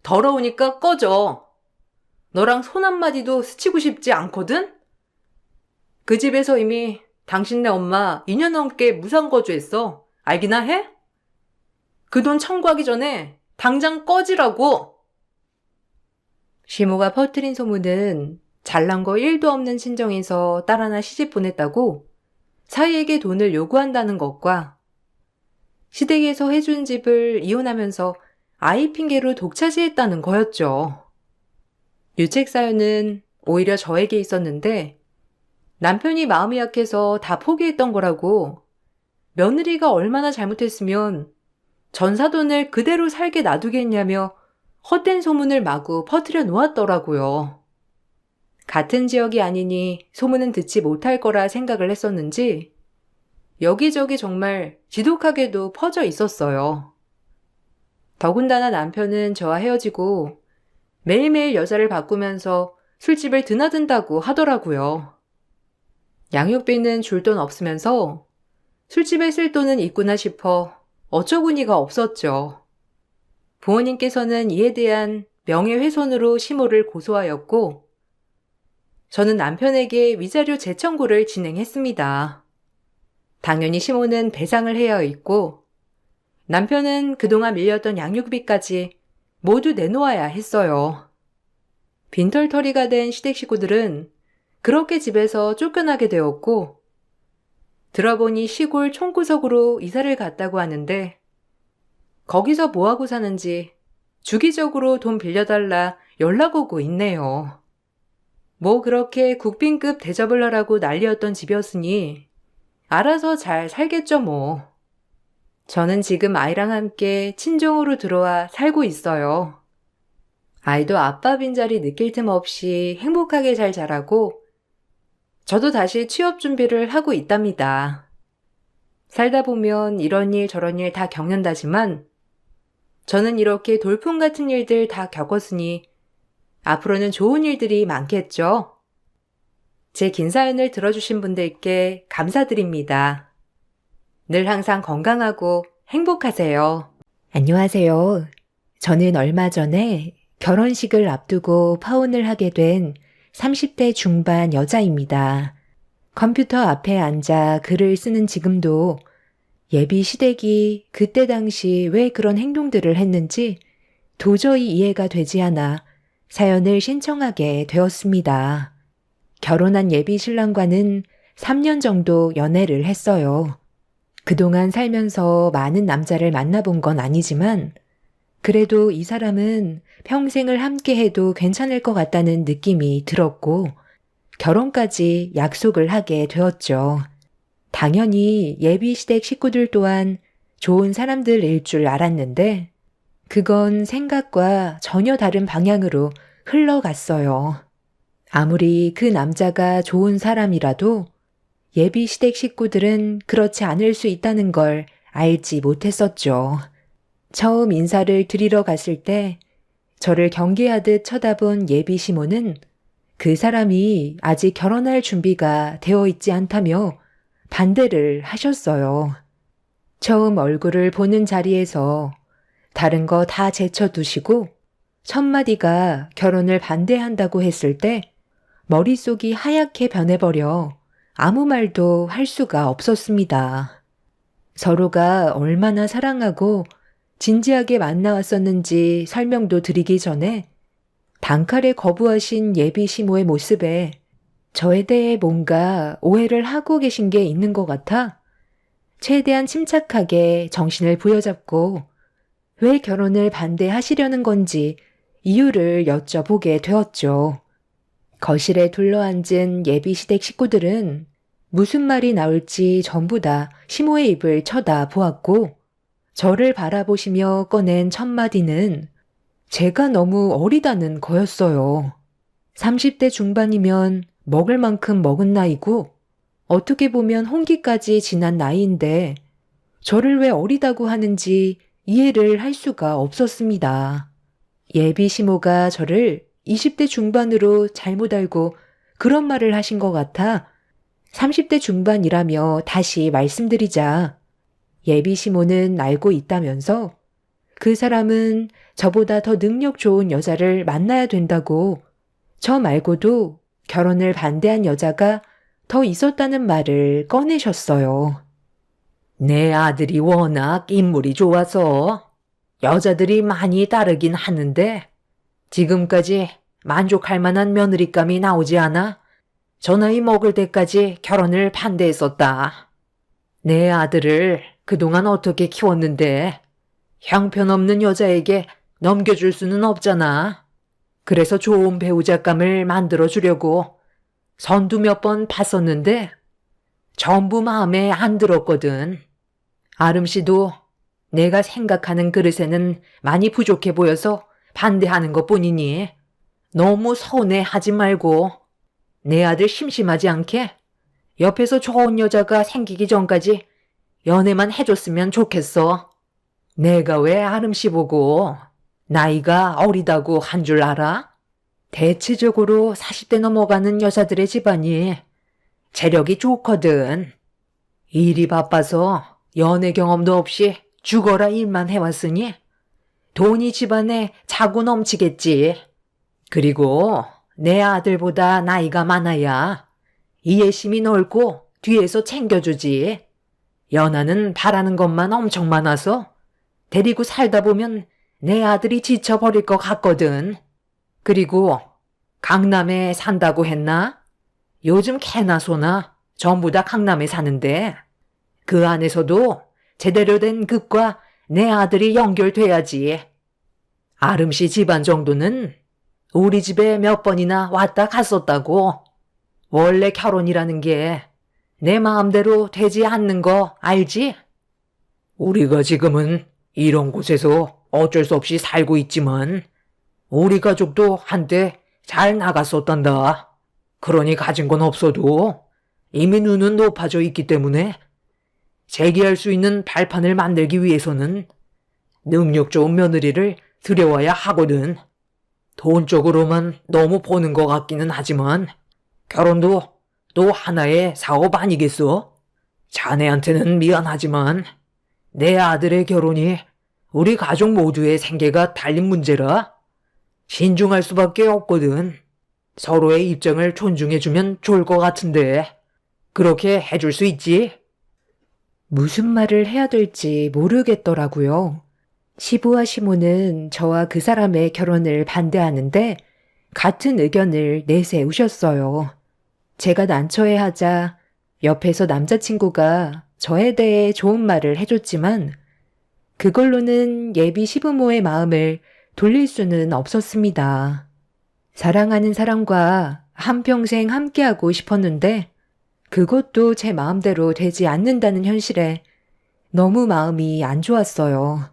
더러우니까 꺼져. 너랑 손 한마디도 스치고 싶지 않거든? 그 집에서 이미 당신네 엄마 2년 넘게 무상거주했어. 알기나 해? 그 돈 청구하기 전에 당장 꺼지라고. 시모가 퍼뜨린 소문은 잘난 거 1도 없는 친정에서 딸 하나 시집 보냈다고 사위에게 돈을 요구한다는 것과 시댁에서 해준 집을 이혼하면서 아이 핑계로 독차지했다는 거였죠. 유책 사유는 오히려 저에게 있었는데 남편이 마음이 약해서 다 포기했던 거라고 며느리가 얼마나 잘못했으면 전사돈을 그대로 살게 놔두겠냐며 헛된 소문을 마구 퍼뜨려 놓았더라고요. 같은 지역이 아니니 소문은 듣지 못할 거라 생각을 했었는지 여기저기 정말 지독하게도 퍼져 있었어요. 더군다나 남편은 저와 헤어지고 매일매일 여자를 바꾸면서 술집을 드나든다고 하더라고요. 양육비는 줄 돈 없으면서 술집에 쓸 돈은 있구나 싶어 어처구니가 없었죠. 부모님께서는 이에 대한 명예훼손으로 시모를 고소하였고 저는 남편에게 위자료 재청구를 진행했습니다. 당연히 시모는 배상을 해야 했고 남편은 그동안 밀렸던 양육비까지 모두 내놓아야 했어요. 빈털터리가 된 시댁 식구들은 그렇게 집에서 쫓겨나게 되었고 들어보니 시골 총구석으로 이사를 갔다고 하는데 거기서 뭐하고 사는지 주기적으로 돈 빌려달라 연락 오고 있네요. 뭐 그렇게 국빈급 대접을 하라고 난리였던 집이었으니 알아서 잘 살겠죠 뭐. 저는 지금 아이랑 함께 친정으로 들어와 살고 있어요. 아이도 아빠 빈자리 느낄 틈 없이 행복하게 잘 자라고 저도 다시 취업 준비를 하고 있답니다. 살다 보면 이런 일 저런 일 다 겪는다지만 저는 이렇게 돌풍 같은 일들 다 겪었으니 앞으로는 좋은 일들이 많겠죠. 제 긴 사연을 들어주신 분들께 감사드립니다. 늘 항상 건강하고 행복하세요. 안녕하세요. 저는 얼마 전에 결혼식을 앞두고 파혼을 하게 된 30대 중반 여자입니다. 컴퓨터 앞에 앉아 글을 쓰는 지금도 예비 시댁이 그때 당시 왜 그런 행동들을 했는지 도저히 이해가 되지 않아 사연을 신청하게 되었습니다. 결혼한 예비 신랑과는 3년 정도 연애를 했어요. 그동안 살면서 많은 남자를 만나본 건 아니지만 그래도 이 사람은 평생을 함께 해도 괜찮을 것 같다는 느낌이 들었고 결혼까지 약속을 하게 되었죠. 당연히 예비 시댁 식구들 또한 좋은 사람들일 줄 알았는데 그건 생각과 전혀 다른 방향으로 흘러갔어요. 아무리 그 남자가 좋은 사람이라도 예비 시댁 식구들은 그렇지 않을 수 있다는 걸 알지 못했었죠. 처음 인사를 드리러 갔을 때 저를 경계하듯 쳐다본 예비 시모는 그 사람이 아직 결혼할 준비가 되어 있지 않다며 반대를 하셨어요. 처음 얼굴을 보는 자리에서 다른 거 다 제쳐두시고 첫마디가 결혼을 반대한다고 했을 때 머릿속이 하얗게 변해버려 아무 말도 할 수가 없었습니다. 서로가 얼마나 사랑하고 진지하게 만나왔었는지 설명도 드리기 전에 단칼에 거부하신 예비 시모의 모습에 저에 대해 뭔가 오해를 하고 계신 게 있는 것 같아 최대한 침착하게 정신을 부여잡고 왜 결혼을 반대하시려는 건지 이유를 여쭤보게 되었죠. 거실에 둘러앉은 예비 시댁 식구들은 무슨 말이 나올지 전부 다 시모의 입을 쳐다보았고 저를 바라보시며 꺼낸 첫 마디는 제가 너무 어리다는 거였어요. 30대 중반이면 먹을 만큼 먹은 나이고 어떻게 보면 혼기까지 지난 나이인데 저를 왜 어리다고 하는지 이해를 할 수가 없었습니다. 예비 시모가 저를 20대 중반으로 잘못 알고 그런 말을 하신 것 같아 30대 중반이라며 다시 말씀드리자 예비 시모는 알고 있다면서 그 사람은 저보다 더 능력 좋은 여자를 만나야 된다고 저 말고도 결혼을 반대한 여자가 더 있었다는 말을 꺼내셨어요. 내 아들이 워낙 인물이 좋아서 여자들이 많이 따르긴 하는데 지금까지 만족할 만한 며느리감이 나오지 않아 저 나이 먹을 때까지 결혼을 반대했었다. 내 아들을 그동안 어떻게 키웠는데 형편없는 여자에게 넘겨줄 수는 없잖아. 그래서 좋은 배우자감을 만들어주려고 선두 몇 번 봤었는데 전부 마음에 안 들었거든. 아름 씨도 내가 생각하는 그릇에는 많이 부족해 보여서 반대하는 것뿐이니 너무 서운해하지 말고 내 아들 심심하지 않게 옆에서 좋은 여자가 생기기 전까지 연애만 해줬으면 좋겠어. 내가 왜 아름 씨 보고 나이가 어리다고 한 줄 알아? 대체적으로 40대 넘어가는 여자들의 집안이 재력이 좋거든. 일이 바빠서 연애 경험도 없이 죽어라 일만 해왔으니 돈이 집안에 차고 넘치겠지. 그리고 내 아들보다 나이가 많아야 이해심이 넓고 뒤에서 챙겨주지. 연하는 바라는 것만 엄청 많아서 데리고 살다 보면 내 아들이 지쳐버릴 것 같거든. 그리고 강남에 산다고 했나? 요즘 개나 소나 전부 다 강남에 사는데 그 안에서도 제대로 된 급과 내 아들이 연결돼야지. 아름 씨 집안 정도는 우리 집에 몇 번이나 왔다 갔었다고. 원래 결혼이라는 게 내 마음대로 되지 않는 거 알지? 우리가 지금은 이런 곳에서 어쩔 수 없이 살고 있지만 우리 가족도 한때 잘 나갔었단다. 그러니 가진 건 없어도 이미 눈은 높아져 있기 때문에 재기할 수 있는 발판을 만들기 위해서는 능력 좋은 며느리를 들여와야 하거든. 돈 쪽으로만 너무 보는 것 같기는 하지만 결혼도 또 하나의 사업 아니겠어? 자네한테는 미안하지만 내 아들의 결혼이 우리 가족 모두의 생계가 달린 문제라 신중할 수밖에 없거든. 서로의 입장을 존중해주면 좋을 것 같은데 그렇게 해줄 수 있지? 무슨 말을 해야 될지 모르겠더라고요. 시부와 시모는 저와 그 사람의 결혼을 반대하는데 같은 의견을 내세우셨어요. 제가 난처해하자 옆에서 남자친구가 저에 대해 좋은 말을 해줬지만 그걸로는 예비 시부모의 마음을 돌릴 수는 없었습니다. 사랑하는 사람과 한평생 함께하고 싶었는데 그것도 제 마음대로 되지 않는다는 현실에 너무 마음이 안 좋았어요.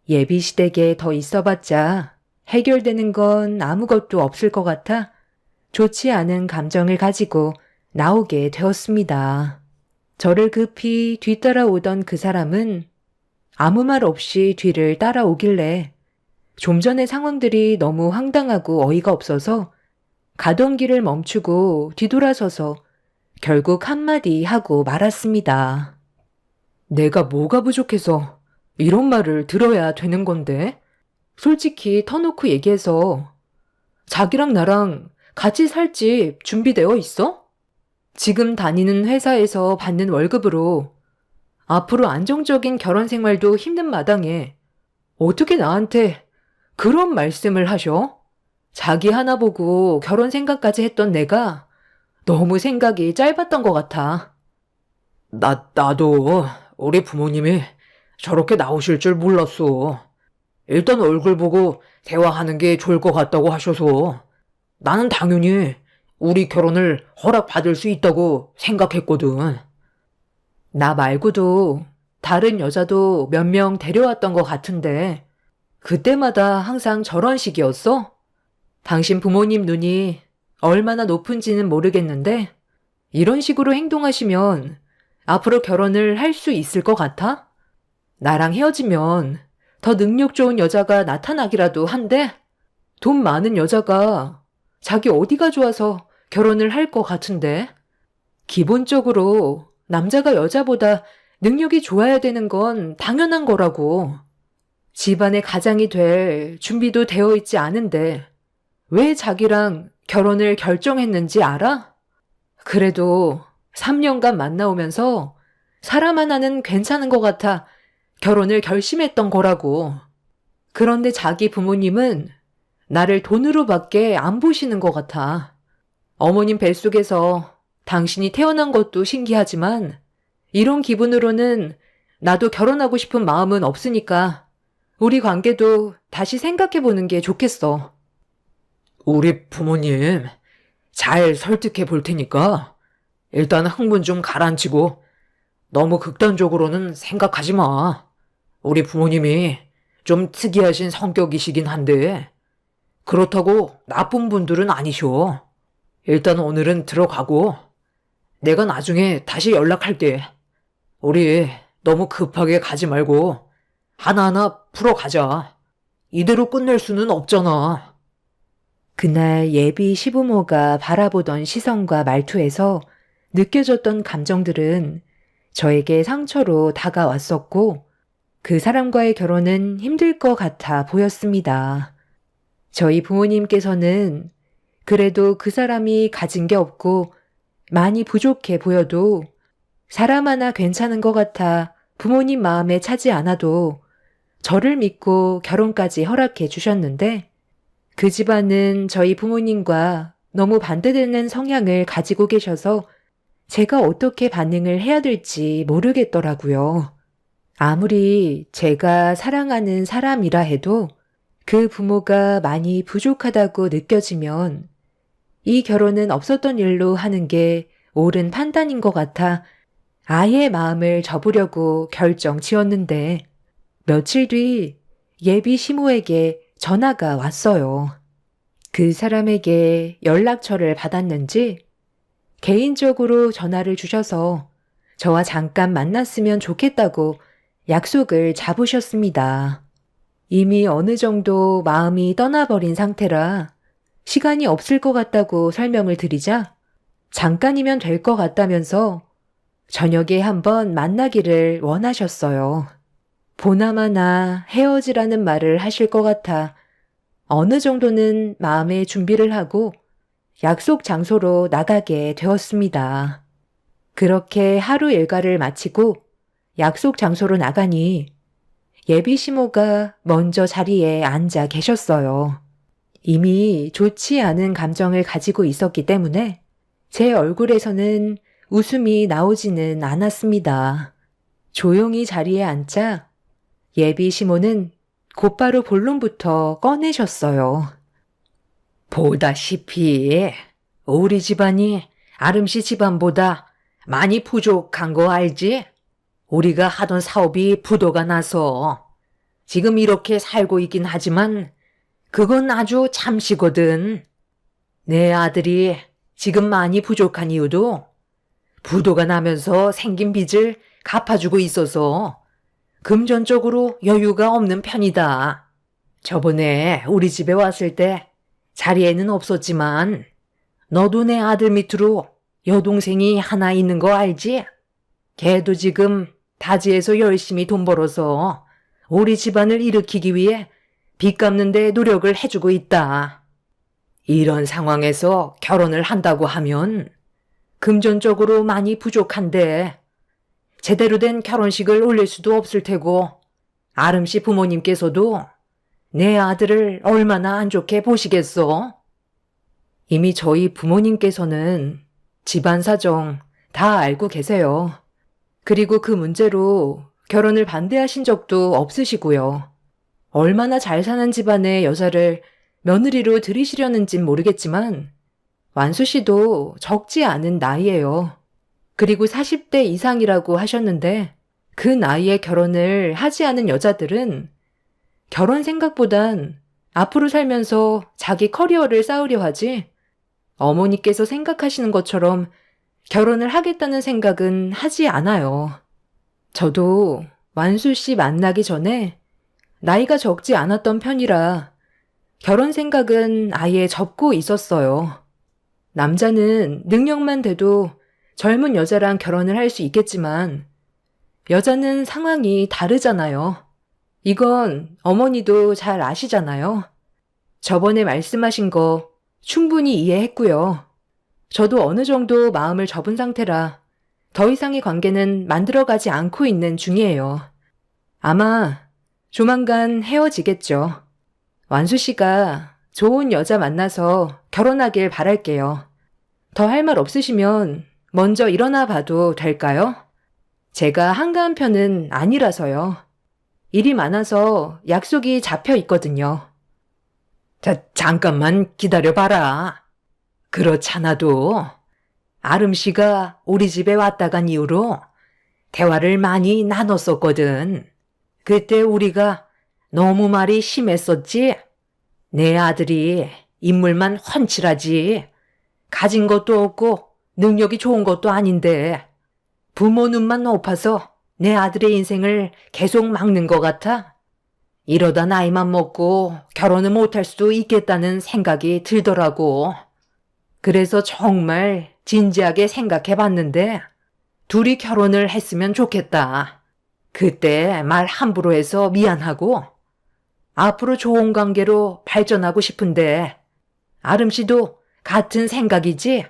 예비 시댁에 더 있어봤자 해결되는 건 아무것도 없을 것 같아 좋지 않은 감정을 가지고 나오게 되었습니다. 저를 급히 뒤따라오던 그 사람은 아무 말 없이 뒤를 따라오길래 좀 전의 상황들이 너무 황당하고 어이가 없어서 가던 길을 멈추고 뒤돌아서서 결국 한마디 하고 말았습니다. 내가 뭐가 부족해서 이런 말을 들어야 되는 건데? 솔직히 터놓고 얘기해서 자기랑 나랑 같이 살 집 준비되어 있어? 지금 다니는 회사에서 받는 월급으로 앞으로 안정적인 결혼 생활도 힘든 마당에 어떻게 나한테 그런 말씀을 하셔? 자기 하나 보고 결혼 생각까지 했던 내가 너무 생각이 짧았던 것 같아. 나도 우리 부모님이 저렇게 나오실 줄 몰랐어. 일단 얼굴 보고 대화하는 게 좋을 것 같다고 하셔서 나는 당연히 우리 결혼을 허락받을 수 있다고 생각했거든. 나 말고도 다른 여자도 몇 명 데려왔던 것 같은데 그때마다 항상 저런 식이었어? 당신 부모님 눈이 얼마나 높은지는 모르겠는데 이런 식으로 행동하시면 앞으로 결혼을 할 수 있을 것 같아? 나랑 헤어지면 더 능력 좋은 여자가 나타나기라도 한데 돈 많은 여자가 자기 어디가 좋아서 결혼을 할 것 같은데 기본적으로 남자가 여자보다 능력이 좋아야 되는 건 당연한 거라고. 집안의 가장이 될 준비도 되어 있지 않은데 왜 자기랑 결혼을 결정했는지 알아? 그래도 3년간 만나오면서 사람 하나는 괜찮은 것 같아 결혼을 결심했던 거라고. 그런데 자기 부모님은 나를 돈으로밖에 안 보시는 것 같아. 어머님 뱃속에서 당신이 태어난 것도 신기하지만 이런 기분으로는 나도 결혼하고 싶은 마음은 없으니까 우리 관계도 다시 생각해보는 게 좋겠어. 우리 부모님 잘 설득해 볼 테니까 일단 흥분 좀 가라앉히고 너무 극단적으로는 생각하지 마. 우리 부모님이 좀 특이하신 성격이시긴 한데 그렇다고 나쁜 분들은 아니셔. 일단 오늘은 들어가고 내가 나중에 다시 연락할게. 우리 너무 급하게 가지 말고 하나하나 풀어가자. 이대로 끝낼 수는 없잖아. 그날 예비 시부모가 바라보던 시선과 말투에서 느껴졌던 감정들은 저에게 상처로 다가왔었고 그 사람과의 결혼은 힘들 것 같아 보였습니다. 저희 부모님께서는 그래도 그 사람이 가진 게 없고 많이 부족해 보여도 사람 하나 괜찮은 것 같아 부모님 마음에 차지 않아도 저를 믿고 결혼까지 허락해 주셨는데 그 집안은 저희 부모님과 너무 반대되는 성향을 가지고 계셔서 제가 어떻게 반응을 해야 될지 모르겠더라고요. 아무리 제가 사랑하는 사람이라 해도 그 부모가 많이 부족하다고 느껴지면 이 결혼은 없었던 일로 하는 게 옳은 판단인 것 같아 아예 마음을 접으려고 결정 지었는데 며칠 뒤 예비 시모에게 전화가 왔어요. 그 사람에게 연락처를 받았는지 개인적으로 전화를 주셔서 저와 잠깐 만났으면 좋겠다고 약속을 잡으셨습니다. 이미 어느 정도 마음이 떠나버린 상태라 시간이 없을 것 같다고 설명을 드리자 잠깐이면 될 것 같다면서 저녁에 한번 만나기를 원하셨어요. 보나마나 헤어지라는 말을 하실 것 같아 어느 정도는 마음의 준비를 하고 약속 장소로 나가게 되었습니다. 그렇게 하루 일과를 마치고 약속 장소로 나가니 예비 시모가 먼저 자리에 앉아 계셨어요. 이미 좋지 않은 감정을 가지고 있었기 때문에 제 얼굴에서는 웃음이 나오지는 않았습니다. 조용히 자리에 앉자 예비 시모는 곧바로 본론부터 꺼내셨어요. 보다시피 우리 집안이 아름씨 집안보다 많이 부족한 거 알지? 우리가 하던 사업이 부도가 나서 지금 이렇게 살고 있긴 하지만 그건 아주 잠시거든. 내 아들이 지금 많이 부족한 이유도 부도가 나면서 생긴 빚을 갚아주고 있어서 금전적으로 여유가 없는 편이다. 저번에 우리 집에 왔을 때 자리에는 없었지만 너도 내 아들 밑으로 여동생이 하나 있는 거 알지? 걔도 지금 타지에서 열심히 돈 벌어서 우리 집안을 일으키기 위해 빚 갚는 데 노력을 해주고 있다. 이런 상황에서 결혼을 한다고 하면 금전적으로 많이 부족한데 제대로 된 결혼식을 올릴 수도 없을 테고 아름씨 부모님께서도 내 아들을 얼마나 안 좋게 보시겠어? 이미 저희 부모님께서는 집안 사정 다 알고 계세요. 그리고 그 문제로 결혼을 반대하신 적도 없으시고요. 얼마나 잘 사는 집안의 여자를 며느리로 들이시려는진 모르겠지만 완수 씨도 적지 않은 나이예요. 그리고 40대 이상이라고 하셨는데 그 나이에 결혼을 하지 않은 여자들은 결혼 생각보단 앞으로 살면서 자기 커리어를 쌓으려 하지 어머니께서 생각하시는 것처럼 결혼을 하겠다는 생각은 하지 않아요. 저도 완수 씨 만나기 전에 나이가 적지 않았던 편이라 결혼 생각은 아예 접고 있었어요. 남자는 능력만 돼도 젊은 여자랑 결혼을 할 수 있겠지만 여자는 상황이 다르잖아요. 이건 어머니도 잘 아시잖아요. 저번에 말씀하신 거 충분히 이해했고요. 저도 어느 정도 마음을 접은 상태라 더 이상의 관계는 만들어가지 않고 있는 중이에요. 아마 조만간 헤어지겠죠. 완수 씨가 좋은 여자 만나서 결혼하길 바랄게요. 더 할 말 없으시면 먼저 일어나 봐도 될까요? 제가 한가한 편은 아니라서요. 일이 많아서 약속이 잡혀 있거든요. 잠깐만 기다려봐라. 그렇잖아도 아름 씨가 우리 집에 왔다 간 이후로 대화를 많이 나눴었거든. 그때 우리가 너무 말이 심했었지? 내 아들이 인물만 훤칠하지. 가진 것도 없고 능력이 좋은 것도 아닌데 부모 눈만 높아서 내 아들의 인생을 계속 막는 것 같아. 이러다 나이만 먹고 결혼을 못할 수도 있겠다는 생각이 들더라고. 그래서 정말 진지하게 생각해 봤는데 둘이 결혼을 했으면 좋겠다. 그때 말 함부로 해서 미안하고 앞으로 좋은 관계로 발전하고 싶은데 아름 씨도 같은 생각이지?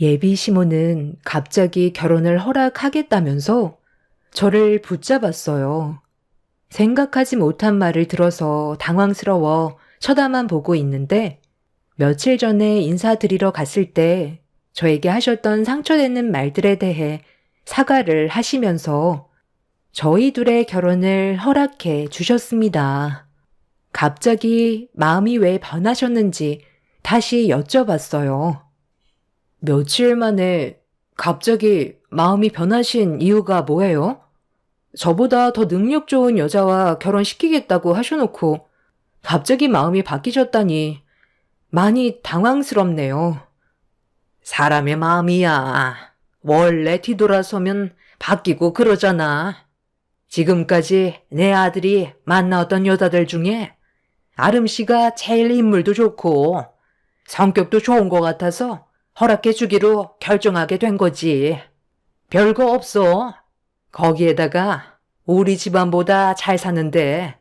예비 시모는 갑자기 결혼을 허락하겠다면서 저를 붙잡았어요. 생각하지 못한 말을 들어서 당황스러워 쳐다만 보고 있는데 며칠 전에 인사드리러 갔을 때 저에게 하셨던 상처되는 말들에 대해 사과를 하시면서 저희 둘의 결혼을 허락해 주셨습니다. 갑자기 마음이 왜 변하셨는지 다시 여쭤봤어요. 며칠 만에 갑자기 마음이 변하신 이유가 뭐예요? 저보다 더 능력 좋은 여자와 결혼시키겠다고 하셔놓고 갑자기 마음이 바뀌셨다니 많이 당황스럽네요. 사람의 마음이야. 원래 뒤돌아서면 바뀌고 그러잖아. 지금까지 내 아들이 만나왔던 여자들 중에 아름 씨가 제일 인물도 좋고 성격도 좋은 것 같아서 허락해 주기로 결정하게 된 거지. 별거 없어. 거기에다가 우리 집안보다 잘 사는데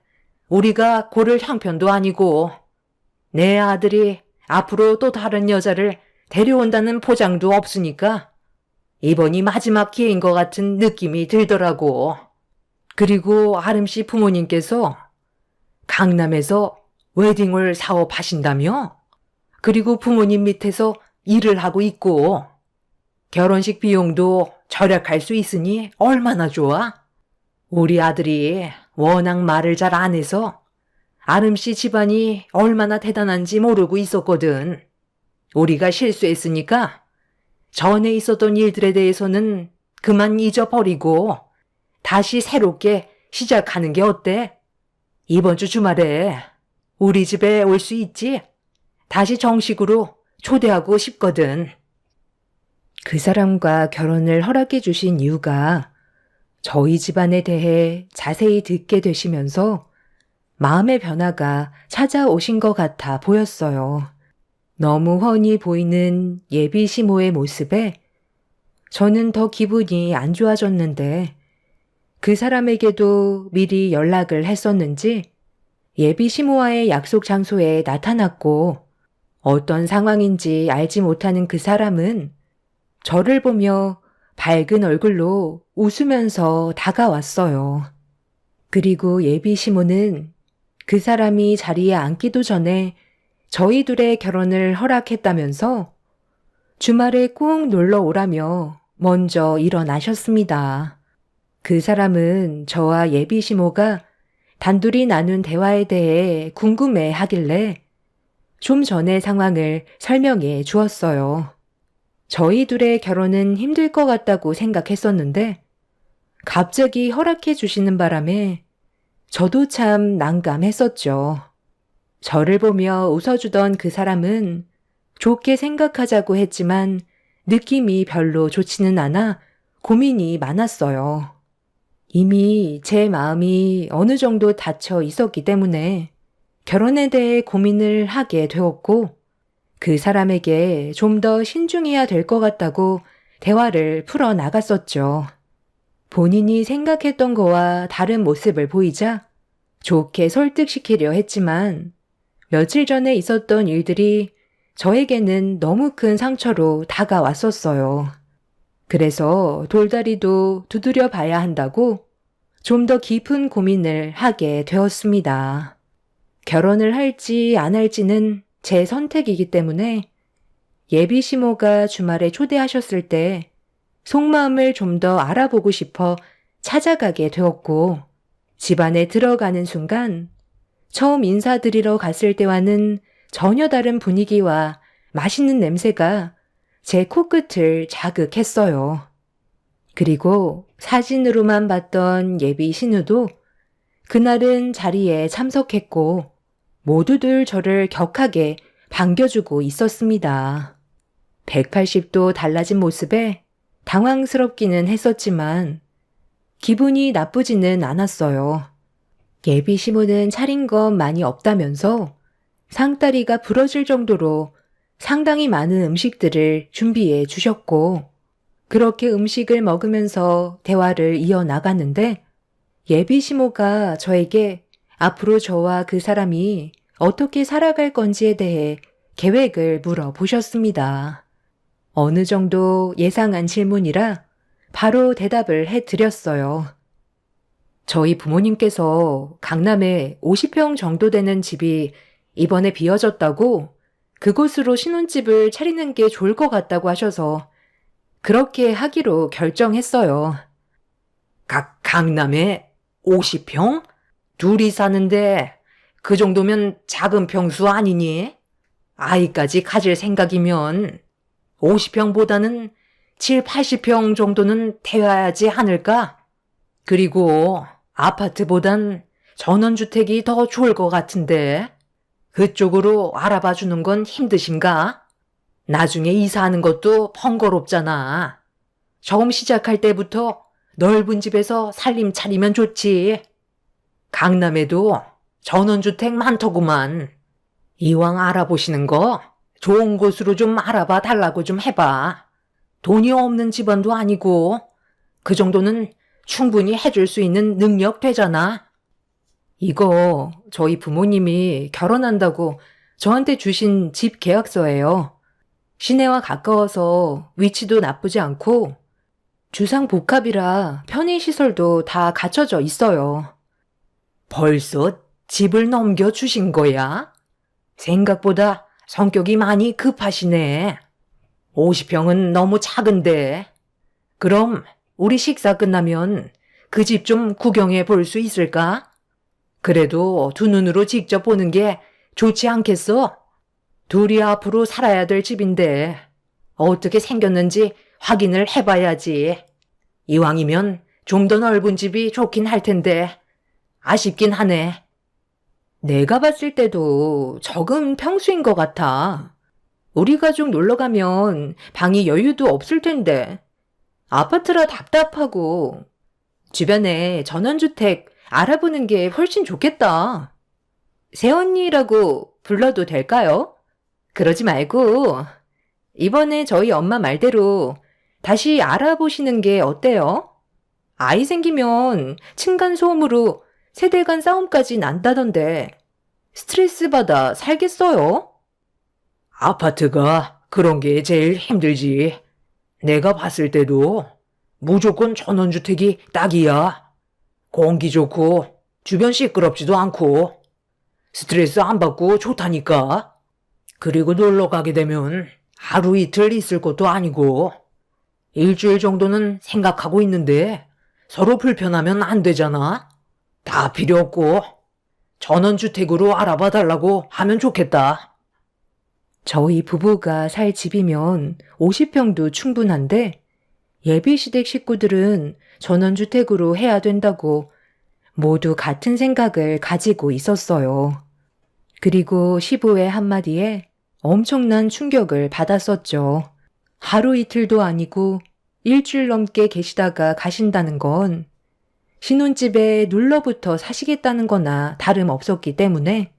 우리가 고를 형편도 아니고 내 아들이 앞으로 또 다른 여자를 데려온다는 포장도 없으니까 이번이 마지막 기회인 것 같은 느낌이 들더라고. 그리고 아름 씨 부모님께서 강남에서 웨딩홀 사업하신다며? 그리고 부모님 밑에서 일을 하고 있고 결혼식 비용도 절약할 수 있으니 얼마나 좋아? 우리 아들이 워낙 말을 잘 안 해서 아름 씨 집안이 얼마나 대단한지 모르고 있었거든. 우리가 실수했으니까 전에 있었던 일들에 대해서는 그만 잊어버리고 다시 새롭게 시작하는 게 어때? 이번 주 주말에 우리 집에 올 수 있지? 다시 정식으로 초대하고 싶거든. 그 사람과 결혼을 허락해 주신 이유가 저희 집안에 대해 자세히 듣게 되시면서 마음의 변화가 찾아오신 것 같아 보였어요. 너무 훤히 보이는 예비 시모의 모습에 저는 더 기분이 안 좋아졌는데 그 사람에게도 미리 연락을 했었는지 예비 시모와의 약속 장소에 나타났고 어떤 상황인지 알지 못하는 그 사람은 저를 보며 밝은 얼굴로 웃으면서 다가왔어요. 그리고 예비 시모는 그 사람이 자리에 앉기도 전에 저희 둘의 결혼을 허락했다면서 주말에 꼭 놀러 오라며 먼저 일어나셨습니다. 그 사람은 저와 예비 시모가 단둘이 나눈 대화에 대해 궁금해 하길래 좀 전의 상황을 설명해 주었어요. 저희 둘의 결혼은 힘들 것 같다고 생각했었는데 갑자기 허락해 주시는 바람에 저도 참 난감했었죠. 저를 보며 웃어주던 그 사람은 좋게 생각하자고 했지만 느낌이 별로 좋지는 않아 고민이 많았어요. 이미 제 마음이 어느 정도 닫혀 있었기 때문에 결혼에 대해 고민을 하게 되었고 그 사람에게 좀 더 신중해야 될 것 같다고 대화를 풀어 나갔었죠. 본인이 생각했던 거와 다른 모습을 보이자 좋게 설득시키려 했지만 며칠 전에 있었던 일들이 저에게는 너무 큰 상처로 다가왔었어요. 그래서 돌다리도 두드려 봐야 한다고 좀 더 깊은 고민을 하게 되었습니다. 결혼을 할지 안 할지는 제 선택이기 때문에 예비 시모가 주말에 초대하셨을 때 속마음을 좀 더 알아보고 싶어 찾아가게 되었고 집안에 들어가는 순간 처음 인사드리러 갔을 때와는 전혀 다른 분위기와 맛있는 냄새가 제 코끝을 자극했어요. 그리고 사진으로만 봤던 예비 신우도 그날은 자리에 참석했고 모두들 저를 격하게 반겨주고 있었습니다. 180도 달라진 모습에 당황스럽기는 했었지만 기분이 나쁘지는 않았어요. 예비 시무는 차린 건 많이 없다면서 상다리가 부러질 정도로 상당히 많은 음식들을 준비해 주셨고 그렇게 음식을 먹으면서 대화를 이어나갔는데 예비 시모가 저에게 앞으로 저와 그 사람이 어떻게 살아갈 건지에 대해 계획을 물어보셨습니다. 어느 정도 예상한 질문이라 바로 대답을 해드렸어요. 저희 부모님께서 강남에 50평 정도 되는 집이 이번에 비어졌다고 그곳으로 신혼집을 차리는 게 좋을 것 같다고 하셔서 그렇게 하기로 결정했어요. 강남에 50평? 둘이 사는데 그 정도면 작은 평수 아니니? 아이까지 가질 생각이면 50평보다는 7, 80평 정도는 되어야지 않을까? 그리고 아파트보단 전원주택이 더 좋을 것 같은데 그쪽으로 알아봐 주는 건 힘드신가? 나중에 이사하는 것도 번거롭잖아. 처음 시작할 때부터 넓은 집에서 살림 차리면 좋지. 강남에도 전원주택 많더구만. 이왕 알아보시는 거 좋은 곳으로 좀 알아봐 달라고 좀 해봐. 돈이 없는 집안도 아니고 그 정도는 충분히 해줄 수 있는 능력 되잖아. 이거 저희 부모님이 결혼한다고 저한테 주신 집 계약서예요. 시내와 가까워서 위치도 나쁘지 않고 주상복합이라 편의시설도 다 갖춰져 있어요. 벌써 집을 넘겨주신 거야? 생각보다 성격이 많이 급하시네. 50평은 너무 작은데. 그럼 우리 식사 끝나면 그 집 좀 구경해 볼 수 있을까? 그래도 두 눈으로 직접 보는 게 좋지 않겠어? 둘이 앞으로 살아야 될 집인데 어떻게 생겼는지 확인을 해봐야지. 이왕이면 좀 더 넓은 집이 좋긴 할 텐데 아쉽긴 하네. 내가 봤을 때도 적은 평수인 것 같아. 우리 가족 놀러 가면 방이 여유도 없을 텐데 아파트라 답답하고 주변에 전원주택 알아보는 게 훨씬 좋겠다. 새언니라고 불러도 될까요? 그러지 말고 이번에 저희 엄마 말대로 다시 알아보시는 게 어때요? 아이 생기면 층간소음으로 세대 간 싸움까지 난다던데 스트레스 받아 살겠어요? 아파트가 그런 게 제일 힘들지. 내가 봤을 때도 무조건 전원주택이 딱이야. 공기 좋고 주변 시끄럽지도 않고 스트레스 안 받고 좋다니까. 그리고 놀러 가게 되면 하루 이틀 있을 것도 아니고 일주일 정도는 생각하고 있는데 서로 불편하면 안 되잖아. 다 필요 없고 전원주택으로 알아봐 달라고 하면 좋겠다. 저희 부부가 살 집이면 50평도 충분한데 예비시댁 식구들은 전원주택으로 해야 된다고 모두 같은 생각을 가지고 있었어요. 그리고 시부의 한마디에 엄청난 충격을 받았었죠. 하루 이틀도 아니고 일주일 넘게 계시다가 가신다는 건 신혼집에 눌러붙어 사시겠다는 거나 다름없었기 때문에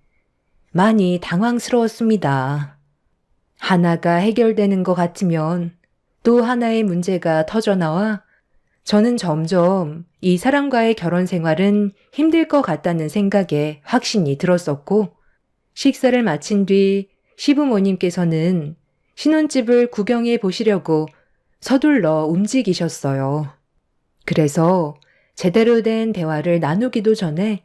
많이 당황스러웠습니다. 하나가 해결되는 것 같으면 또 하나의 문제가 터져나와 저는 점점 이 사람과의 결혼 생활은 힘들 것 같다는 생각에 확신이 들었었고 식사를 마친 뒤 시부모님께서는 신혼집을 구경해 보시려고 서둘러 움직이셨어요. 그래서 제대로 된 대화를 나누기도 전에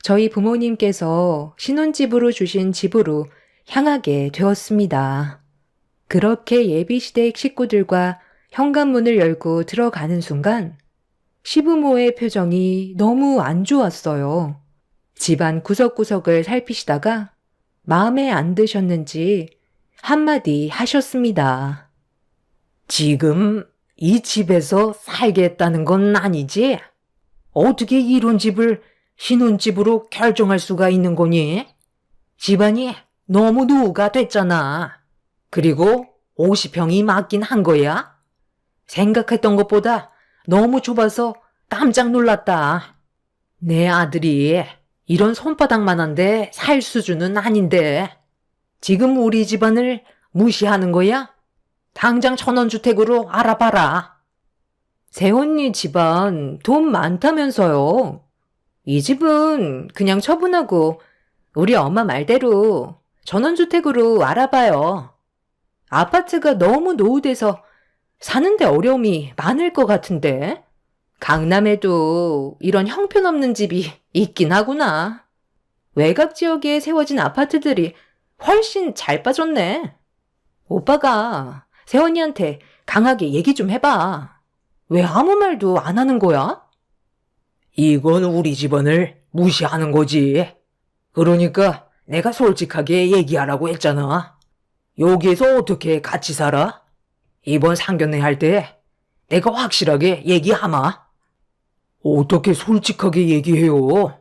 저희 부모님께서 신혼집으로 주신 집으로 향하게 되었습니다. 그렇게 예비시댁 식구들과 현관문을 열고 들어가는 순간 시부모의 표정이 너무 안 좋았어요. 집안 구석구석을 살피시다가 마음에 안 드셨는지 한마디 하셨습니다. 지금 이 집에서 살겠다는 건 아니지? 어떻게 이런 집을 신혼집으로 결정할 수가 있는 거니? 집안이 너무 노후가 됐잖아. 그리고 50평이 맞긴 한 거야? 생각했던 것보다 너무 좁아서 깜짝 놀랐다. 내 아들이 이런 손바닥만한데 살 수준은 아닌데 지금 우리 집안을 무시하는 거야? 당장 천원주택으로 알아봐라. 새언니 집안 돈 많다면서요. 이 집은 그냥 처분하고 우리 엄마 말대로 전원주택으로 알아봐요. 아파트가 너무 노후돼서 사는데 어려움이 많을 것 같은데. 강남에도 이런 형편없는 집이 있긴 하구나. 외곽 지역에 세워진 아파트들이 훨씬 잘 빠졌네. 오빠가 세원이한테 강하게 얘기 좀 해봐. 왜 아무 말도 안 하는 거야? 이건 우리 집안을 무시하는 거지. 그러니까 내가 솔직하게 얘기하라고 했잖아. 여기에서 어떻게 같이 살아? 이번 상견례 할 때 내가 확실하게 얘기하마. 어떻게 솔직하게 얘기해요?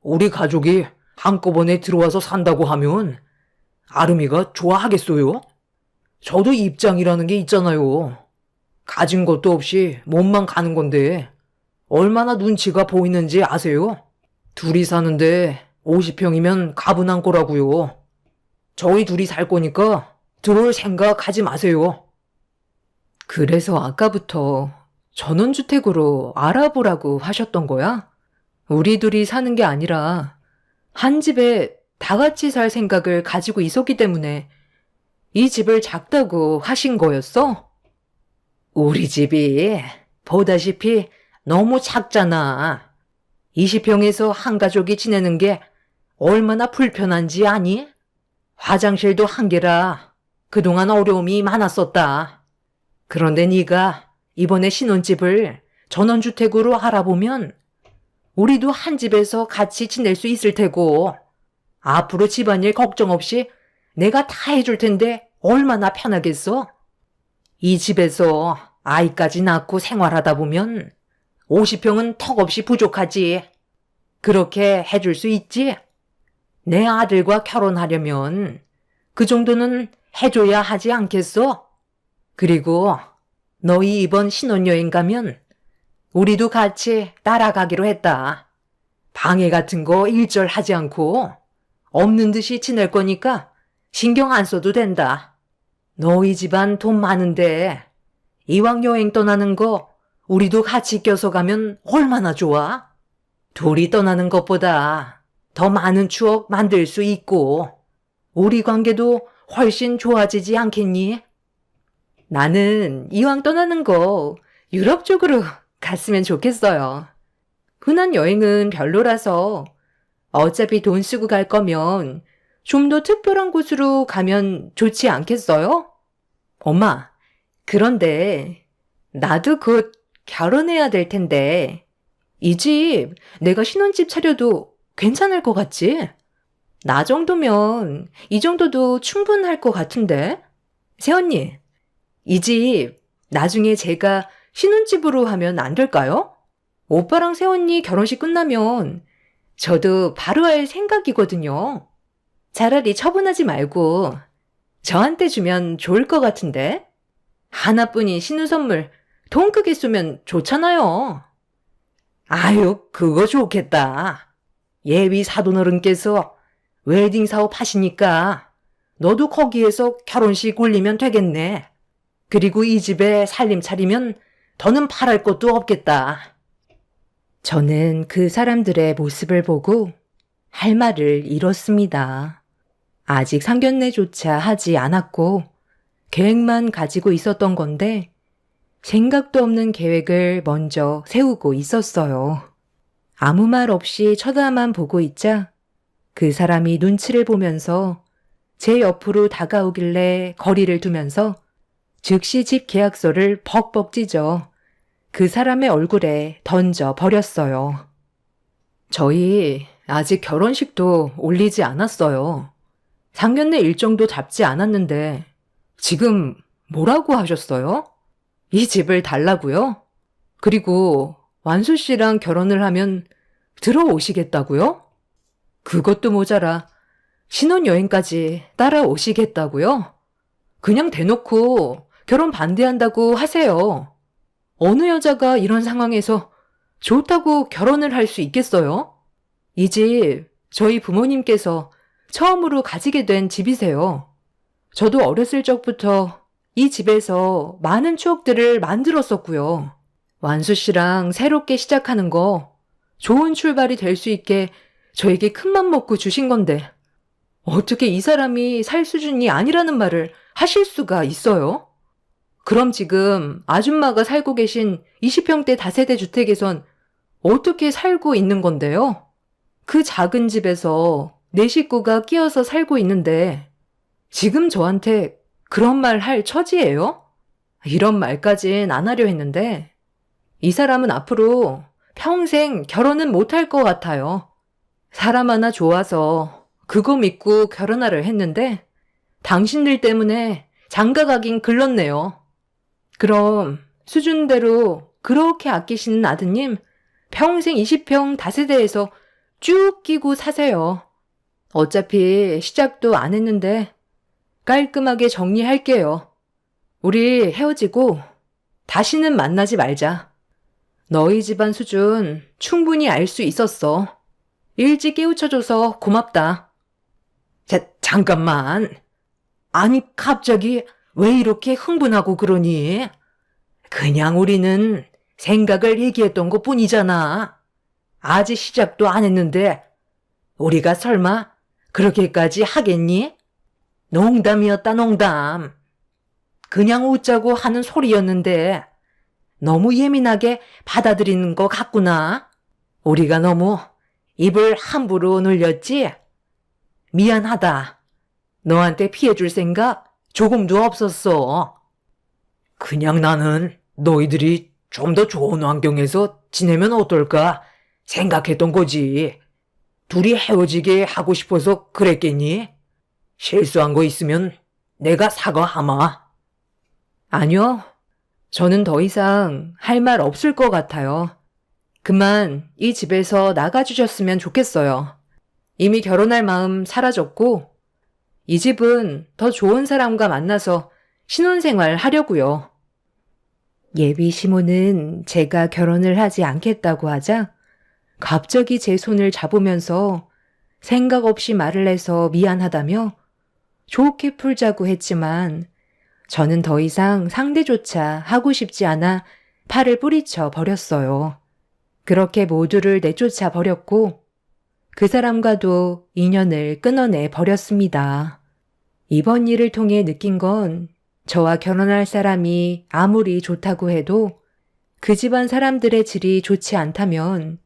우리 가족이 한꺼번에 들어와서 산다고 하면 아름이가 좋아하겠어요? 저도 입장이라는 게 있잖아요. 가진 것도 없이 몸만 가는 건데 얼마나 눈치가 보이는지 아세요? 둘이 사는데 50평이면 가분한 거라고요. 저희 둘이 살 거니까 들어올 생각 하지 마세요. 그래서 아까부터 전원주택으로 알아보라고 하셨던 거야? 우리 둘이 사는 게 아니라 한 집에 다 같이 살 생각을 가지고 있었기 때문에 이 집을 작다고 하신 거였어? 우리 집이 보다시피 너무 작잖아. 20평에서 한 가족이 지내는 게 얼마나 불편한지 아니? 화장실도 한 개라 그동안 어려움이 많았었다. 그런데 네가 이번에 신혼집을 전원주택으로 알아보면 우리도 한 집에서 같이 지낼 수 있을 테고 앞으로 집안일 걱정 없이 내가 다 해줄 텐데 얼마나 편하겠어? 이 집에서 아이까지 낳고 생활하다 보면 50평은 턱없이 부족하지. 그렇게 해줄 수 있지? 내 아들과 결혼하려면 그 정도는 해줘야 하지 않겠어? 그리고 너희 이번 신혼여행 가면 우리도 같이 따라가기로 했다. 방해 같은 거 일절 하지 않고 없는 듯이 지낼 거니까 신경 안 써도 된다. 너희 집안 돈 많은데 이왕 여행 떠나는 거 우리도 같이 껴서 가면 얼마나 좋아? 둘이 떠나는 것보다 더 많은 추억 만들 수 있고 우리 관계도 훨씬 좋아지지 않겠니? 나는 이왕 떠나는 거 유럽 쪽으로 갔으면 좋겠어요. 흔한 여행은 별로라서 어차피 돈 쓰고 갈 거면 좀 더 특별한 곳으로 가면 좋지 않겠어요? 엄마, 그런데 나도 곧 결혼해야 될 텐데 이 집 내가 신혼집 차려도 괜찮을 것 같지? 나 정도면 이 정도도 충분할 것 같은데? 새언니, 이 집 나중에 제가 신혼집으로 하면 안 될까요? 오빠랑 새언니 결혼식 끝나면 저도 바로 할 생각이거든요. 차라리 처분하지 말고 저한테 주면 좋을 것 같은데? 하나뿐인 신혼 선물 돈 크게 쏘면 좋잖아요. 아유, 그거 좋겠다. 예비 사돈어른께서 웨딩 사업 하시니까 너도 거기에서 결혼식 올리면 되겠네. 그리고 이 집에 살림 차리면 더는 바랄 것도 없겠다. 저는 그 사람들의 모습을 보고 할 말을 잃었습니다. 아직 상견례조차 하지 않았고 계획만 가지고 있었던 건데 생각도 없는 계획을 먼저 세우고 있었어요. 아무 말 없이 쳐다만 보고 있자 그 사람이 눈치를 보면서 제 옆으로 다가오길래 거리를 두면서 즉시 집 계약서를 벅벅 찢어 그 사람의 얼굴에 던져 버렸어요. 저희 아직 결혼식도 올리지 않았어요. 상견례 일정도 잡지 않았는데 지금 뭐라고 하셨어요? 이 집을 달라고요? 그리고 완수 씨랑 결혼을 하면 들어오시겠다고요? 그것도 모자라 신혼여행까지 따라오시겠다고요? 그냥 대놓고 결혼 반대한다고 하세요. 어느 여자가 이런 상황에서 좋다고 결혼을 할 수 있겠어요? 이 집 저희 부모님께서 처음으로 가지게 된 집이세요. 저도 어렸을 적부터 이 집에서 많은 추억들을 만들었었고요. 완수 씨랑 새롭게 시작하는 거 좋은 출발이 될 수 있게 저에게 큰맘 먹고 주신 건데 어떻게 이 사람이 살 수준이 아니라는 말을 하실 수가 있어요? 그럼 지금 아줌마가 살고 계신 20평대 다세대 주택에선 어떻게 살고 있는 건데요? 그 작은 집에서 내 식구가 끼어서 살고 있는데 지금 저한테 그런 말 할 처지예요? 이런 말까진 안 하려 했는데 이 사람은 앞으로 평생 결혼은 못할 것 같아요. 사람 하나 좋아서 그거 믿고 결혼하려 했는데 당신들 때문에 장가가긴 글렀네요. 그럼 수준대로 그렇게 아끼시는 아드님 평생 20평 다세대에서 쭉 끼고 사세요. 어차피 시작도 안 했는데 깔끔하게 정리할게요. 우리 헤어지고 다시는 만나지 말자. 너희 집안 수준 충분히 알 수 있었어. 일찍 깨우쳐줘서 고맙다. 잠깐만. 아니, 갑자기 왜 이렇게 흥분하고 그러니? 그냥 우리는 생각을 얘기했던 것 뿐이잖아. 아직 시작도 안 했는데 우리가 설마 그렇게까지 하겠니? 농담이었다, 농담. 그냥 웃자고 하는 소리였는데 너무 예민하게 받아들이는 것 같구나. 우리가 너무 입을 함부로 놀렸지? 미안하다. 너한테 피해줄 생각 조금도 없었어. 그냥 나는 너희들이 좀 더 좋은 환경에서 지내면 어떨까 생각했던 거지. 둘이 헤어지게 하고 싶어서 그랬겠니? 실수한 거 있으면 내가 사과하마. 아니요. 저는 더 이상 할 말 없을 것 같아요. 그만 이 집에서 나가주셨으면 좋겠어요. 이미 결혼할 마음 사라졌고 이 집은 더 좋은 사람과 만나서 신혼생활 하려고요. 예비 시모는 제가 결혼을 하지 않겠다고 하자 갑자기 제 손을 잡으면서 생각 없이 말을 해서 미안하다며 좋게 풀자고 했지만 저는 더 이상 상대조차 하고 싶지 않아 팔을 뿌리쳐 버렸어요. 그렇게 모두를 내쫓아 버렸고 그 사람과도 인연을 끊어내 버렸습니다. 이번 일을 통해 느낀 건 저와 결혼할 사람이 아무리 좋다고 해도 그 집안 사람들의 질이 좋지 않다면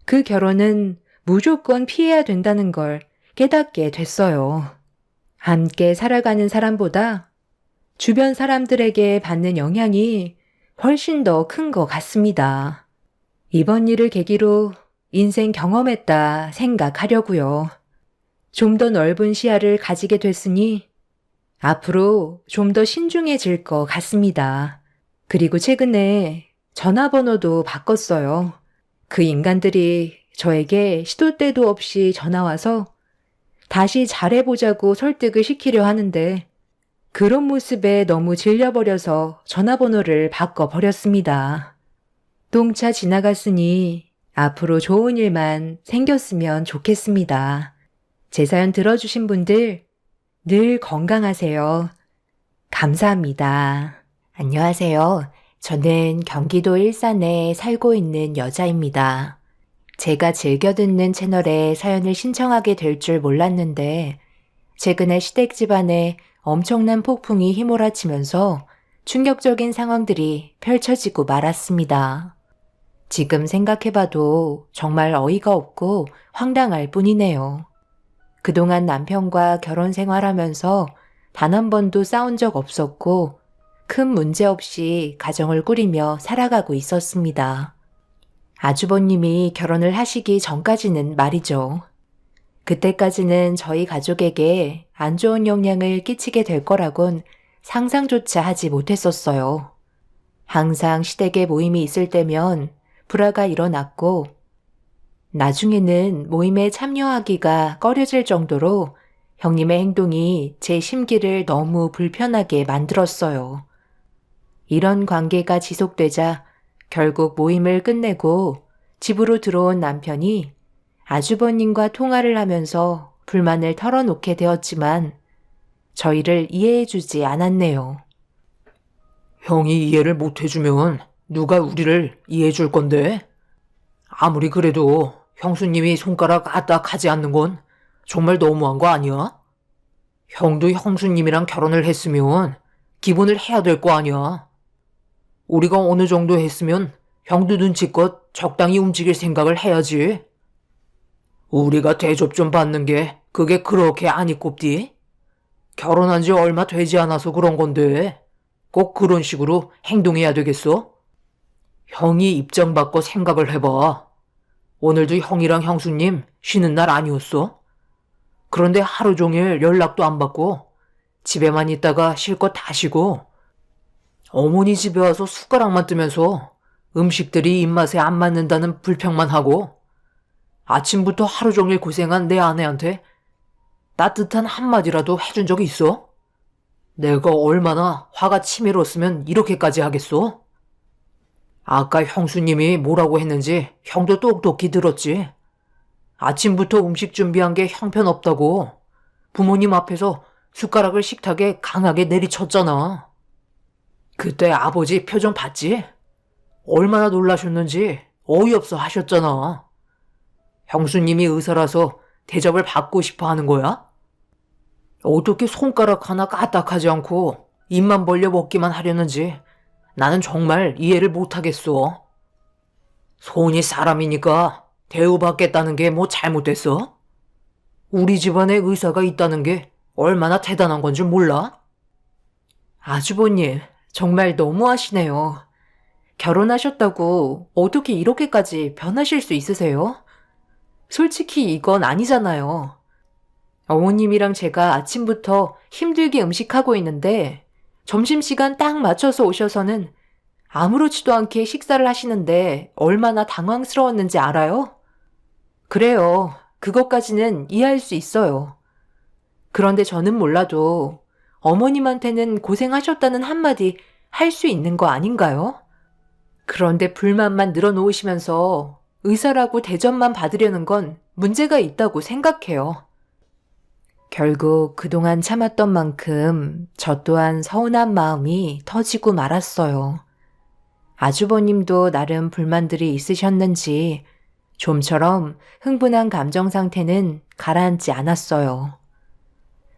그 결혼은 무조건 피해야 된다는 걸 깨닫게 됐어요. 함께 살아가는 사람보다 주변 사람들에게 받는 영향이 훨씬 더 큰 것 같습니다. 이번 일을 계기로 인생 경험했다 생각하려고요. 좀 더 넓은 시야를 가지게 됐으니 앞으로 좀 더 신중해질 것 같습니다. 그리고 최근에 전화번호도 바꿨어요. 그 인간들이 저에게 시도 때도 없이 전화와서 다시 잘해보자고 설득을 시키려 하는데 그런 모습에 너무 질려버려서 전화번호를 바꿔버렸습니다. 똥차 지나갔으니 앞으로 좋은 일만 생겼으면 좋겠습니다. 제 사연 들어주신 분들 늘 건강하세요. 감사합니다. 안녕하세요. 저는 경기도 일산에 살고 있는 여자입니다. 제가 즐겨 듣는 채널에 사연을 신청하게 될 줄 몰랐는데 최근에 시댁 집안에 엄청난 폭풍이 휘몰아치면서 충격적인 상황들이 펼쳐지고 말았습니다. 지금 생각해봐도 정말 어이가 없고 황당할 뿐이네요. 그동안 남편과 결혼 생활하면서 단 한 번도 싸운 적 없었고 큰 문제 없이 가정을 꾸리며 살아가고 있었습니다. 아주버님이 결혼을 하시기 전까지는 말이죠. 그때까지는 저희 가족에게 안 좋은 영향을 끼치게 될 거라곤 상상조차 하지 못했었어요. 항상 시댁에 모임이 있을 때면 불화가 일어났고, 나중에는 모임에 참여하기가 꺼려질 정도로 형님의 행동이 제 심기를 너무 불편하게 만들었어요. 이런 관계가 지속되자 결국 모임을 끝내고 집으로 들어온 남편이 아주버님과 통화를 하면서 불만을 털어놓게 되었지만 저희를 이해해주지 않았네요. 형이 이해를 못 해주면 누가 우리를 이해해줄 건데? 아무리 그래도 형수님이 손가락 까딱하지 않는 건 정말 너무한 거 아니야? 형도 형수님이랑 결혼을 했으면 기본을 해야 될 거 아니야. 우리가 어느 정도 했으면 형도 눈치껏 적당히 움직일 생각을 해야지. 우리가 대접 좀 받는 게 그게 그렇게 안이 꼽디? 결혼한 지 얼마 되지 않아서 그런 건데 꼭 그런 식으로 행동해야 되겠어? 형이 입장 바꿔 생각을 해봐. 오늘도 형이랑 형수님 쉬는 날 아니었어? 그런데 하루 종일 연락도 안 받고 집에만 있다가 실컷 다 쉬고 어머니 집에 와서 숟가락만 뜨면서 음식들이 입맛에 안 맞는다는 불평만 하고 아침부터 하루 종일 고생한 내 아내한테 따뜻한 한마디라도 해준 적이 있어? 내가 얼마나 화가 치밀었으면 이렇게까지 하겠어? 아까 형수님이 뭐라고 했는지 형도 똑똑히 들었지. 아침부터 음식 준비한 게 형편없다고 부모님 앞에서 숟가락을 식탁에 강하게 내리쳤잖아. 그때 아버지 표정 봤지? 얼마나 놀라셨는지 어이없어 하셨잖아. 형수님이 의사라서 대접을 받고 싶어 하는 거야? 어떻게 손가락 하나 까딱하지 않고 입만 벌려 먹기만 하려는지 나는 정말 이해를 못하겠어. 손이 사람이니까 대우받겠다는 게 뭐 잘못됐어? 우리 집안에 의사가 있다는 게 얼마나 대단한 건지 몰라? 아주버님, 정말 너무하시네요. 결혼하셨다고 어떻게 이렇게까지 변하실 수 있으세요? 솔직히 이건 아니잖아요. 어머님이랑 제가 아침부터 힘들게 음식하고 있는데 점심시간 딱 맞춰서 오셔서는 아무렇지도 않게 식사를 하시는데 얼마나 당황스러웠는지 알아요? 그래요. 그것까지는 이해할 수 있어요. 그런데 저는 몰라도 어머님한테는 고생하셨다는 한마디 할 수 있는 거 아닌가요? 그런데 불만만 늘어놓으시면서 의사라고 대접만 받으려는 건 문제가 있다고 생각해요. 결국 그동안 참았던 만큼 저 또한 서운한 마음이 터지고 말았어요. 아주버님도 나름 불만들이 있으셨는지 좀처럼 흥분한 감정 상태는 가라앉지 않았어요.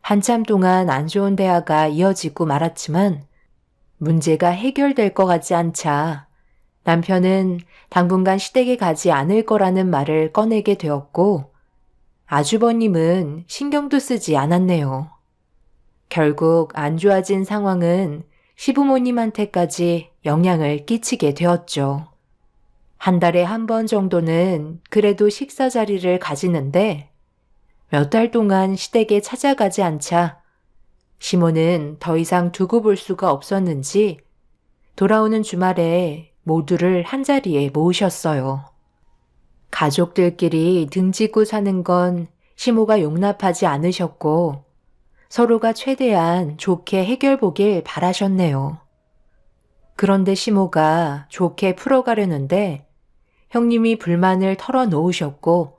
한참 동안 안 좋은 대화가 이어지고 말았지만 문제가 해결될 것 같지 않자 남편은 당분간 시댁에 가지 않을 거라는 말을 꺼내게 되었고 아주버님은 신경도 쓰지 않았네요. 결국 안 좋아진 상황은 시부모님한테까지 영향을 끼치게 되었죠. 한 달에 한 번 정도는 그래도 식사 자리를 가지는데 몇 달 동안 시댁에 찾아가지 않자 시모는 더 이상 두고 볼 수가 없었는지 돌아오는 주말에 모두를 한자리에 모으셨어요. 가족들끼리 등지고 사는 건 시모가 용납하지 않으셨고 서로가 최대한 좋게 해결보길 바라셨네요. 그런데 시모가 좋게 풀어가려는데 형님이 불만을 털어놓으셨고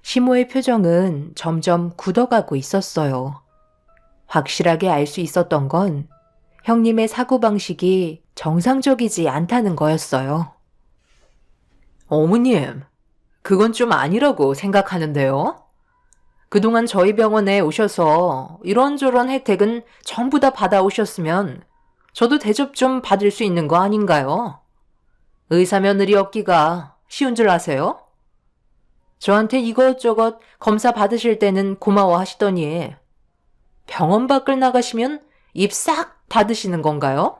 시모의 표정은 점점 굳어가고 있었어요. 확실하게 알 수 있었던 건 형님의 사고방식이 정상적이지 않다는 거였어요. 어머님, 그건 좀 아니라고 생각하는데요. 그동안 저희 병원에 오셔서 이런저런 혜택은 전부 다 받아오셨으면 저도 대접 좀 받을 수 있는 거 아닌가요? 의사 며느리 얻기가 쉬운 줄 아세요? 저한테 이것저것 검사 받으실 때는 고마워하시더니 병원 밖을 나가시면 입 싹 닫으시는 건가요?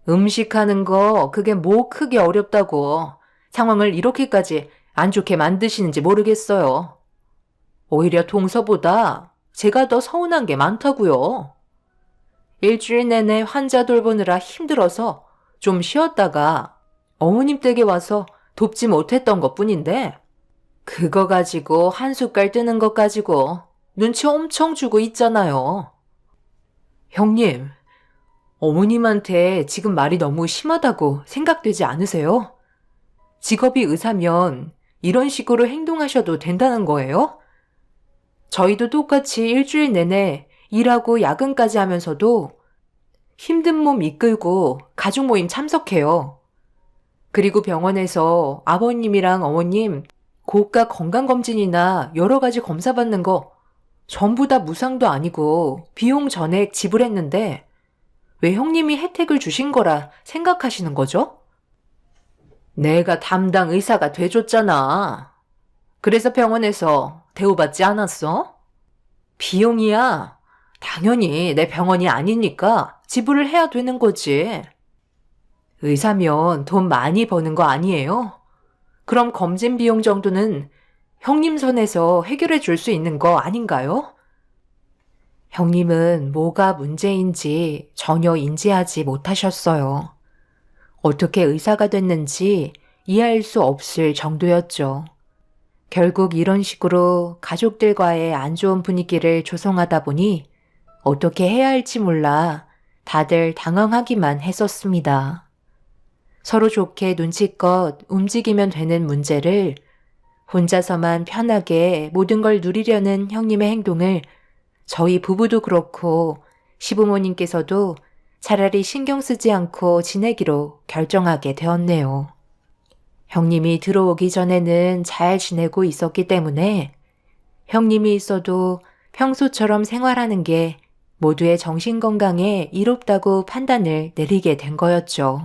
음식하는 거 그게 뭐 크게 어렵다고 상황을 이렇게까지 안 좋게 만드시는지 모르겠어요. 오히려 동서보다 제가 더 서운한 게 많다고요. 일주일 내내 환자 돌보느라 힘들어서 좀 쉬었다가 어머님 댁에 와서 돕지 못했던 것뿐인데 그거 가지고 한 숟갈 뜨는 것 가지고 눈치 엄청 주고 있잖아요. 형님, 어머님한테 지금 말이 너무 심하다고 생각되지 않으세요? 직업이 의사면 이런 식으로 행동하셔도 된다는 거예요? 저희도 똑같이 일주일 내내 일하고 야근까지 하면서도 힘든 몸 이끌고 가족 모임 참석해요. 그리고 병원에서 아버님이랑 어머님 고가 건강검진이나 여러 가지 검사 받는 거 전부 다 무상도 아니고 비용 전액 지불했는데 왜 형님이 혜택을 주신 거라 생각하시는 거죠? 내가 담당 의사가 돼줬잖아. 그래서 병원에서 대우받지 않았어? 비용이야. 당연히 내 병원이 아니니까 지불을 해야 되는 거지. 의사면 돈 많이 버는 거 아니에요? 그럼 검진 비용 정도는 형님 선에서 해결해 줄 수 있는 거 아닌가요? 형님은 뭐가 문제인지 전혀 인지하지 못하셨어요. 어떻게 의사가 됐는지 이해할 수 없을 정도였죠. 결국 이런 식으로 가족들과의 안 좋은 분위기를 조성하다 보니 어떻게 해야 할지 몰라 다들 당황하기만 했었습니다. 서로 좋게 눈치껏 움직이면 되는 문제를 혼자서만 편하게 모든 걸 누리려는 형님의 행동을 저희 부부도 그렇고 시부모님께서도 차라리 신경 쓰지 않고 지내기로 결정하게 되었네요. 형님이 들어오기 전에는 잘 지내고 있었기 때문에 형님이 있어도 평소처럼 생활하는 게 모두의 정신건강에 이롭다고 판단을 내리게 된 거였죠.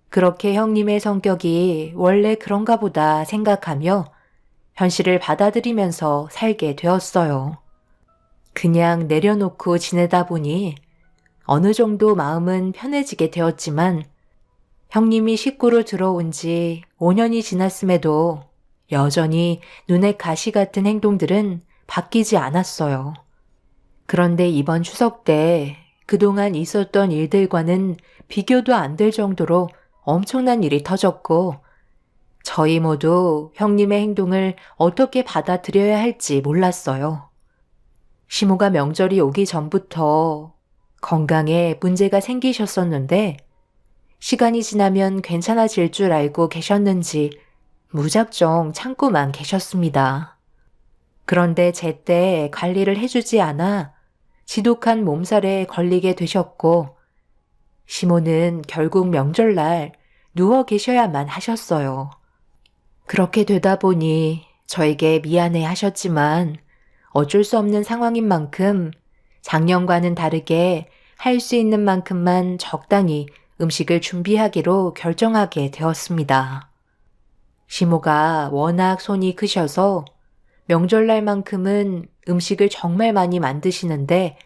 그렇게 형님의 성격이 원래 그런가 보다 생각하며 현실을 받아들이면서 살게 되었어요. 그냥 내려놓고 지내다 보니 어느 정도 마음은 편해지게 되었지만 형님이 식구로 들어온 지 5년이 지났음에도 여전히 눈에 가시 같은 행동들은 바뀌지 않았어요. 그런데 이번 추석 때 그동안 있었던 일들과는 비교도 안 될 정도로 엄청난 일이 터졌고 저희 모두 형님의 행동을 어떻게 받아들여야 할지 몰랐어요. 시모가 명절이 오기 전부터 건강에 문제가 생기셨었는데 시간이 지나면 괜찮아질 줄 알고 계셨는지 무작정 참고만 계셨습니다. 그런데 제때 관리를 해주지 않아 지독한 몸살에 걸리게 되셨고 시모는 결국 명절날 누워 계셔야만 하셨어요. 그렇게 되다 보니 저에게 미안해 하셨지만 어쩔 수 없는 상황인 만큼 작년과는 다르게 할 수 있는 만큼만 적당히 음식을 준비하기로 결정하게 되었습니다. 시모가 워낙 손이 크셔서 명절날만큼은 음식을 정말 많이 만드시는데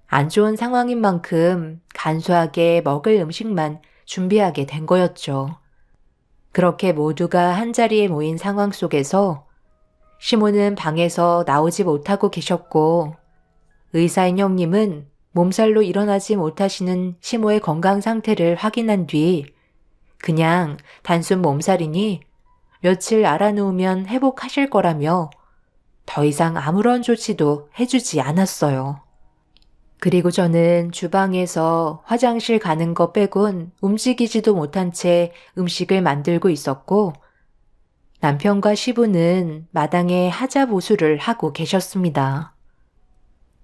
안 좋은 상황인 만큼 간소하게 먹을 음식만 준비하게 된 거였죠. 그렇게 모두가 한자리에 모인 상황 속에서 시모는 방에서 나오지 못하고 계셨고 의사인 형님은 몸살로 일어나지 못하시는 시모의 건강 상태를 확인한 뒤 그냥 단순 몸살이니 며칠 알아누우면 회복하실 거라며 더 이상 아무런 조치도 해주지 않았어요. 그리고 저는 주방에서 화장실 가는 거 빼곤 움직이지도 못한 채 음식을 만들고 있었고 남편과 시부는 마당에 하자보수를 하고 계셨습니다.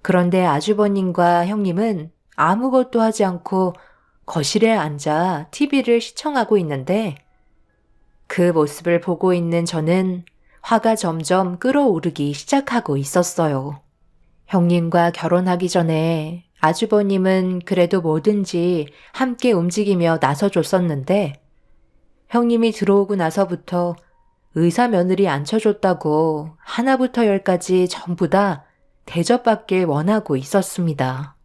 그런데 아주버님과 형님은 아무것도 하지 않고 거실에 앉아 TV를 시청하고 있는데 그 모습을 보고 있는 저는 화가 점점 끓어오르기 시작하고 있었어요. 형님과 결혼하기 전에 아주버님은 그래도 뭐든지 함께 움직이며 나서줬었는데 형님이 들어오고 나서부터 의사 며느리 앉혀줬다고 하나부터 열까지 전부 다 대접받길 원하고 있었습니다.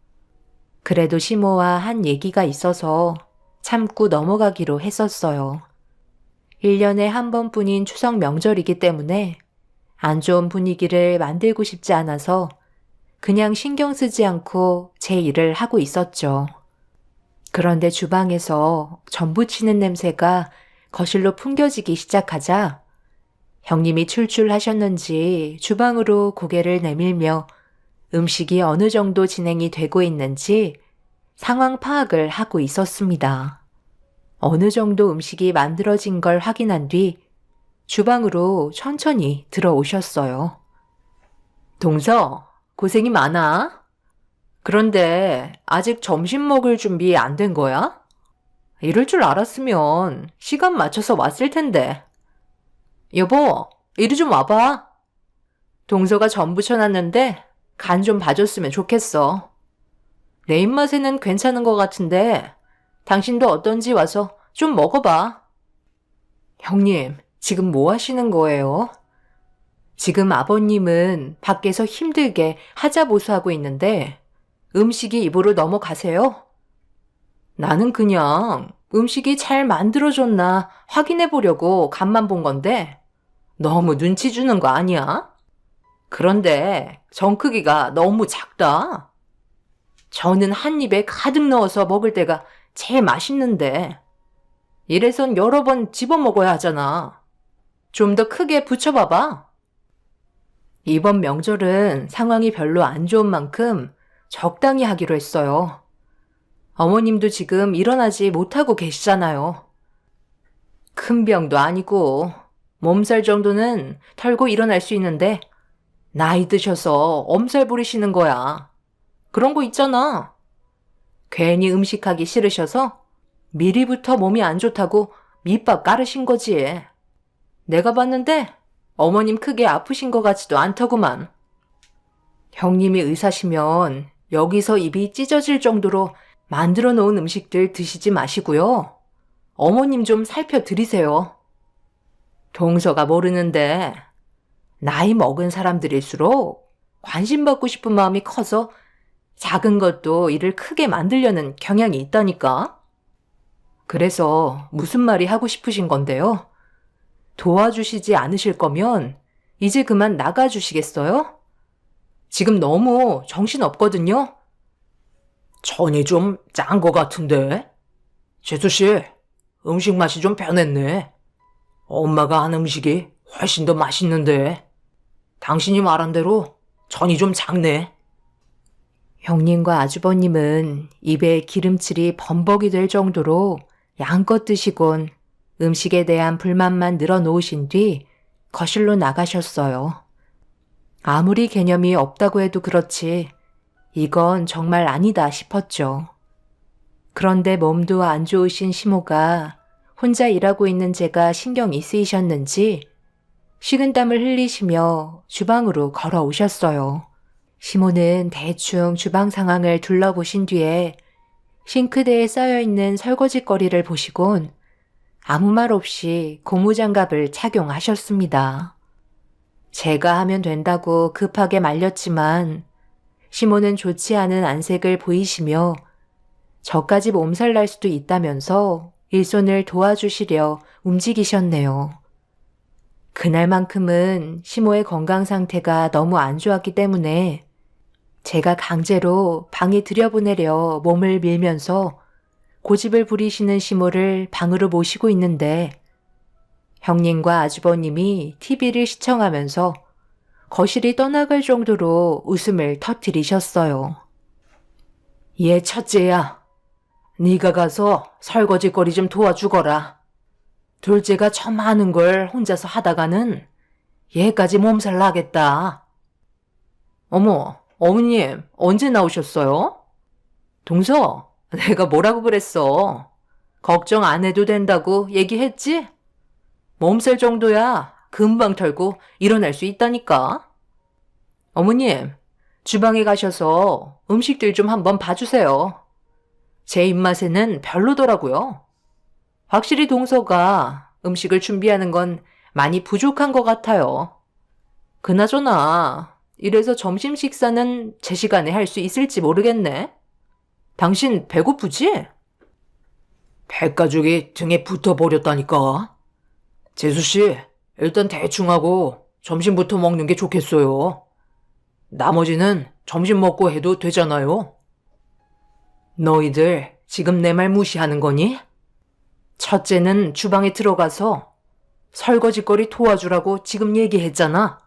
그래도 시모와 한 얘기가 있어서 참고 넘어가기로 했었어요. 1년에 한 번뿐인 추석 명절이기 때문에 안 좋은 분위기를 만들고 싶지 않아서 그냥 신경 쓰지 않고 제 일을 하고 있었죠. 그런데 주방에서 전 부치는 냄새가 거실로 풍겨지기 시작하자 형님이 출출하셨는지 주방으로 고개를 내밀며 음식이 어느 정도 진행이 되고 있는지 상황 파악을 하고 있었습니다. 어느 정도 음식이 만들어진 걸 확인한 뒤 주방으로 천천히 들어오셨어요. 동서, 고생이 많아. 그런데 아직 점심 먹을 준비 안 된 거야? 이럴 줄 알았으면 시간 맞춰서 왔을 텐데. 여보, 이리 좀 와봐. 동서가 전 부쳐놨는데 간 좀 봐줬으면 좋겠어. 내 입맛에는 괜찮은 것 같은데 당신도 어떤지 와서 좀 먹어봐. 형님, 지금 뭐 하시는 거예요? 지금 아버님은 밖에서 힘들게 하자보수하고 있는데 음식이 입으로 넘어가세요? 나는 그냥 음식이 잘 만들어졌나 확인해 보려고 간만 본 건데 너무 눈치 주는 거 아니야? 그런데 전 크기가 너무 작다. 저는 한 입에 가득 넣어서 먹을 때가 제일 맛있는데 이래선 여러 번 집어 먹어야 하잖아. 좀 더 크게 부쳐봐봐. 이번 명절은 상황이 별로 안 좋은 만큼 적당히 하기로 했어요. 어머님도 지금 일어나지 못하고 계시잖아요. 큰 병도 아니고 몸살 정도는 털고 일어날 수 있는데 나이 드셔서 엄살 부리시는 거야. 그런 거 있잖아. 괜히 음식하기 싫으셔서 미리부터 몸이 안 좋다고 밑밥 깔으신 거지. 내가 봤는데 어머님 크게 아프신 것 같지도 않더구만. 형님이 의사시면 여기서 입이 찢어질 정도로 만들어 놓은 음식들 드시지 마시고요. 어머님 좀 살펴드리세요. 동서가 모르는데 나이 먹은 사람들일수록 관심받고 싶은 마음이 커서 작은 것도 일을 크게 만들려는 경향이 있다니까. 그래서 무슨 말이 하고 싶으신 건데요? 도와주시지 않으실 거면 이제 그만 나가주시겠어요? 지금 너무 정신없거든요? 전이 좀 짠 거 같은데? 재수씨, 음식 맛이 좀 변했네. 엄마가 한 음식이 훨씬 더 맛있는데 당신이 말한 대로 전이 좀 작네. 형님과 아주버님은 입에 기름칠이 범벅이 될 정도로 양껏 드시곤 음식에 대한 불만만 늘어놓으신 뒤 거실로 나가셨어요. 아무리 개념이 없다고 해도 그렇지 이건 정말 아니다 싶었죠. 그런데 몸도 안 좋으신 시모가 혼자 일하고 있는 제가 신경이 쓰이셨는지 식은땀을 흘리시며 주방으로 걸어오셨어요. 시모는 대충 주방 상황을 둘러보신 뒤에 싱크대에 쌓여있는 설거지거리를 보시곤 아무 말 없이 고무장갑을 착용하셨습니다. 제가 하면 된다고 급하게 말렸지만 시모는 좋지 않은 안색을 보이시며 저까지 몸살 날 수도 있다면서 일손을 도와주시려 움직이셨네요. 그날만큼은 시모의 건강 상태가 너무 안 좋았기 때문에 제가 강제로 방에 들여보내려 몸을 밀면서 고집을 부리시는 시모를 방으로 모시고 있는데 형님과 아주버님이 TV를 시청하면서 거실이 떠나갈 정도로 웃음을 터뜨리셨어요. 얘 첫째야, 네가 가서 설거지거리 좀 도와주거라. 둘째가 저 많은 걸 혼자서 하다가는 얘까지 몸살 나겠다. 어머, 어머님 언제 나오셨어요? 동서, 내가 뭐라고 그랬어? 걱정 안 해도 된다고 얘기했지? 몸살 정도야 금방 털고 일어날 수 있다니까. 어머님, 주방에 가셔서 음식들 좀 한번 봐주세요. 제 입맛에는 별로더라고요. 확실히 동서가 음식을 준비하는 건 많이 부족한 것 같아요. 그나저나 이래서 점심 식사는 제 시간에 할 수 있을지 모르겠네. 당신 배고프지? 백가죽이 등에 붙어버렸다니까. 재수씨, 일단 대충 하고 점심부터 먹는 게 좋겠어요. 나머지는 점심 먹고 해도 되잖아요. 너희들 지금 내 말 무시하는 거니? 첫째는 주방에 들어가서 설거지거리 도와주라고 지금 얘기했잖아.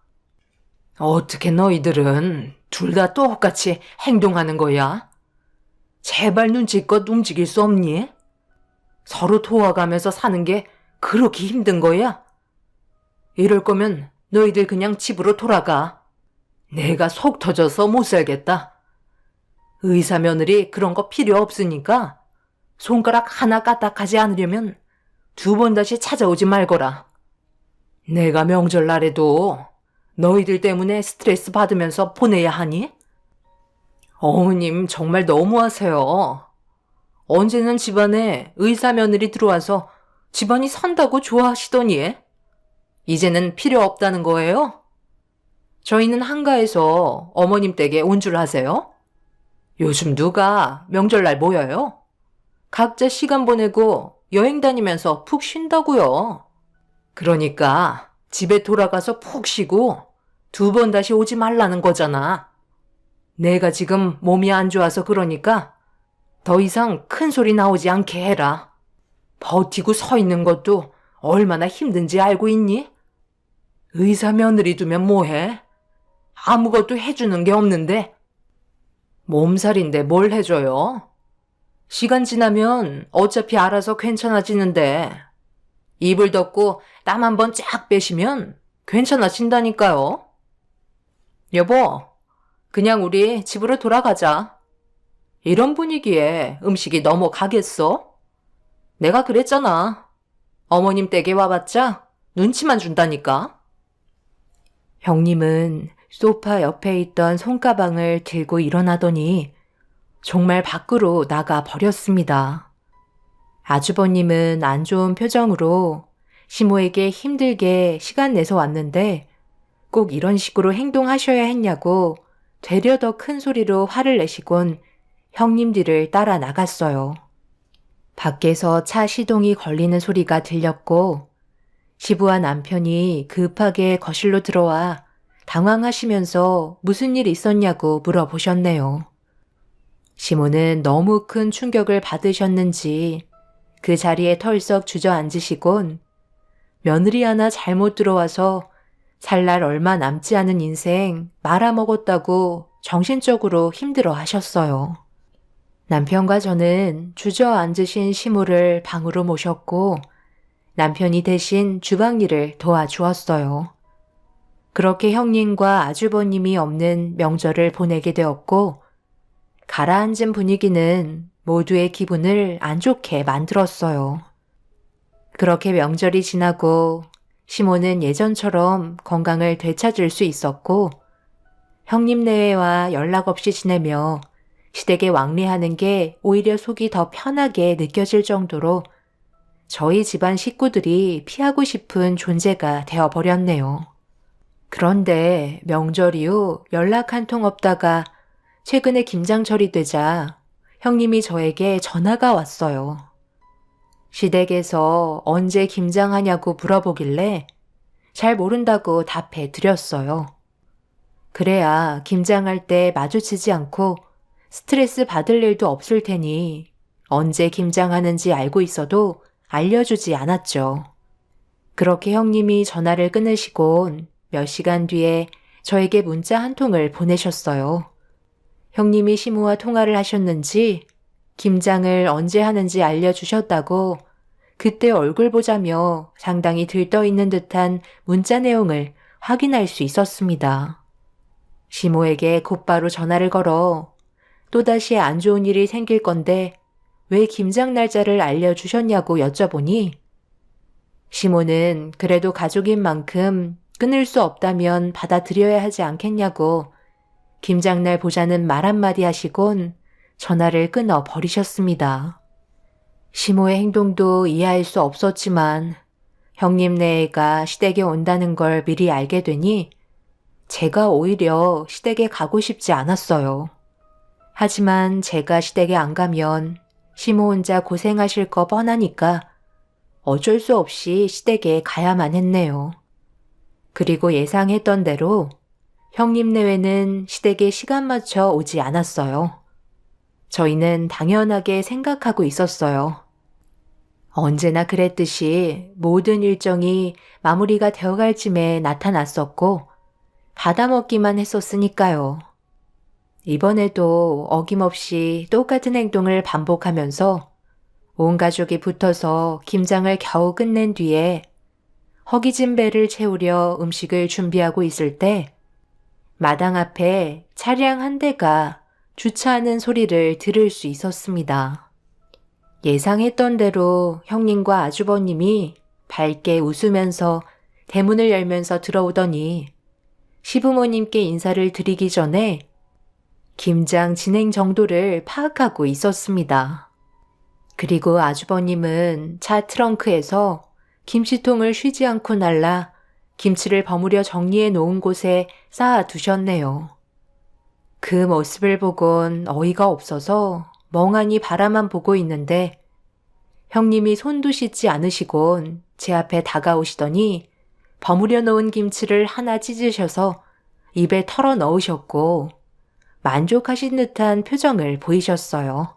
어떻게 너희들은 둘 다 똑같이 행동하는 거야? 제발 눈치껏 움직일 수 없니? 서로 도와가면서 사는 게 그렇게 힘든 거야? 이럴 거면 너희들 그냥 집으로 돌아가. 내가 속 터져서 못 살겠다. 의사 며느리 그런 거 필요 없으니까 손가락 하나 까딱하지 않으려면 2번 다시 찾아오지 말거라. 내가 명절날에도 너희들 때문에 스트레스 받으면서 보내야 하니? 어머님 정말 너무하세요. 언제는 집안에 의사 며느리 들어와서 집안이 산다고 좋아하시더니 이제는 필요 없다는 거예요? 저희는 한가해서 어머님 댁에 온 줄 아세요? 요즘 누가 명절날 모여요? 각자 시간 보내고 여행 다니면서 푹 쉰다고요. 그러니까 집에 돌아가서 푹 쉬고 2번 다시 오지 말라는 거잖아. 내가 지금 몸이 안 좋아서 그러니까 더 이상 큰 소리 나오지 않게 해라. 버티고 서 있는 것도 얼마나 힘든지 알고 있니? 의사 며느리 두면 뭐해? 아무것도 해주는 게 없는데. 몸살인데 뭘 해줘요? 시간 지나면 어차피 알아서 괜찮아지는데 입을 덮고 땀 한 번 쫙 빼시면 괜찮아진다니까요. 여보, 그냥 우리 집으로 돌아가자. 이런 분위기에 음식이 넘어가겠어? 내가 그랬잖아. 어머님 댁에 와봤자 눈치만 준다니까. 형님은 소파 옆에 있던 손가방을 들고 일어나더니 정말 밖으로 나가 버렸습니다. 아주버님은 안 좋은 표정으로 시모에게 힘들게 시간 내서 왔는데 꼭 이런 식으로 행동하셔야 했냐고 되려 더 큰 소리로 화를 내시곤 형님 뒤를 따라 나갔어요. 밖에서 차 시동이 걸리는 소리가 들렸고 시부와 남편이 급하게 거실로 들어와 당황하시면서 무슨 일 있었냐고 물어보셨네요. 시모는 너무 큰 충격을 받으셨는지 그 자리에 털썩 주저앉으시곤 며느리 하나 잘못 들어와서 살 날 얼마 남지 않은 인생 말아먹었다고 정신적으로 힘들어 하셨어요. 남편과 저는 주저앉으신 시모를 방으로 모셨고 남편이 대신 주방 일을 도와주었어요. 그렇게 형님과 아주버님이 없는 명절을 보내게 되었고 가라앉은 분위기는 모두의 기분을 안 좋게 만들었어요. 그렇게 명절이 지나고 시모는 예전처럼 건강을 되찾을 수 있었고 형님네와 연락 없이 지내며 시댁에 왕래하는 게 오히려 속이 더 편하게 느껴질 정도로 저희 집안 식구들이 피하고 싶은 존재가 되어버렸네요. 그런데 명절 이후 연락 한 통 없다가 최근에 김장철이 되자 형님이 저에게 전화가 왔어요. 시댁에서 언제 김장하냐고 물어보길래 잘 모른다고 답해 드렸어요. 그래야 김장할 때 마주치지 않고 스트레스 받을 일도 없을 테니 언제 김장하는지 알고 있어도 알려주지 않았죠. 그렇게 형님이 전화를 끊으시곤 몇 시간 뒤에 저에게 문자 한 통을 보내셨어요. 형님이 시모와 통화를 하셨는지 김장을 언제 하는지 알려주셨다고 그때 얼굴 보자며 상당히 들떠있는 듯한 문자 내용을 확인할 수 있었습니다. 시모에게 곧바로 전화를 걸어 또다시 안 좋은 일이 생길 건데 왜 김장 날짜를 알려주셨냐고 여쭤보니 시모는 그래도 가족인 만큼 끊을 수 없다면 받아들여야 하지 않겠냐고 김장날 보자는 말 한마디 하시곤 전화를 끊어 버리셨습니다. 시모의 행동도 이해할 수 없었지만 형님네가 시댁에 온다는 걸 미리 알게 되니 제가 오히려 시댁에 가고 싶지 않았어요. 하지만 제가 시댁에 안 가면 시모 혼자 고생하실 거 뻔하니까 어쩔 수 없이 시댁에 가야만 했네요. 그리고 예상했던 대로 형님 내외는 시댁에 시간 맞춰 오지 않았어요. 저희는 당연하게 생각하고 있었어요. 언제나 그랬듯이 모든 일정이 마무리가 되어갈 쯤에 나타났었고 받아먹기만 했었으니까요. 이번에도 어김없이 똑같은 행동을 반복하면서 온 가족이 붙어서 김장을 겨우 끝낸 뒤에 허기진 배를 채우려 음식을 준비하고 있을 때 마당 앞에 차량 한 대가 주차하는 소리를 들을 수 있었습니다. 예상했던 대로 형님과 아주버님이 밝게 웃으면서 대문을 열면서 들어오더니 시부모님께 인사를 드리기 전에 김장 진행 정도를 파악하고 있었습니다. 그리고 아주버님은 차 트렁크에서 김치통을 쉬지 않고 날라 김치를 버무려 정리해 놓은 곳에 쌓아 두셨네요. 그 모습을 보곤 어이가 없어서 멍하니 바라만 보고 있는데 형님이 손도 씻지 않으시곤 제 앞에 다가오시더니 버무려 놓은 김치를 하나 찢으셔서 입에 털어 넣으셨고 만족하신 듯한 표정을 보이셨어요.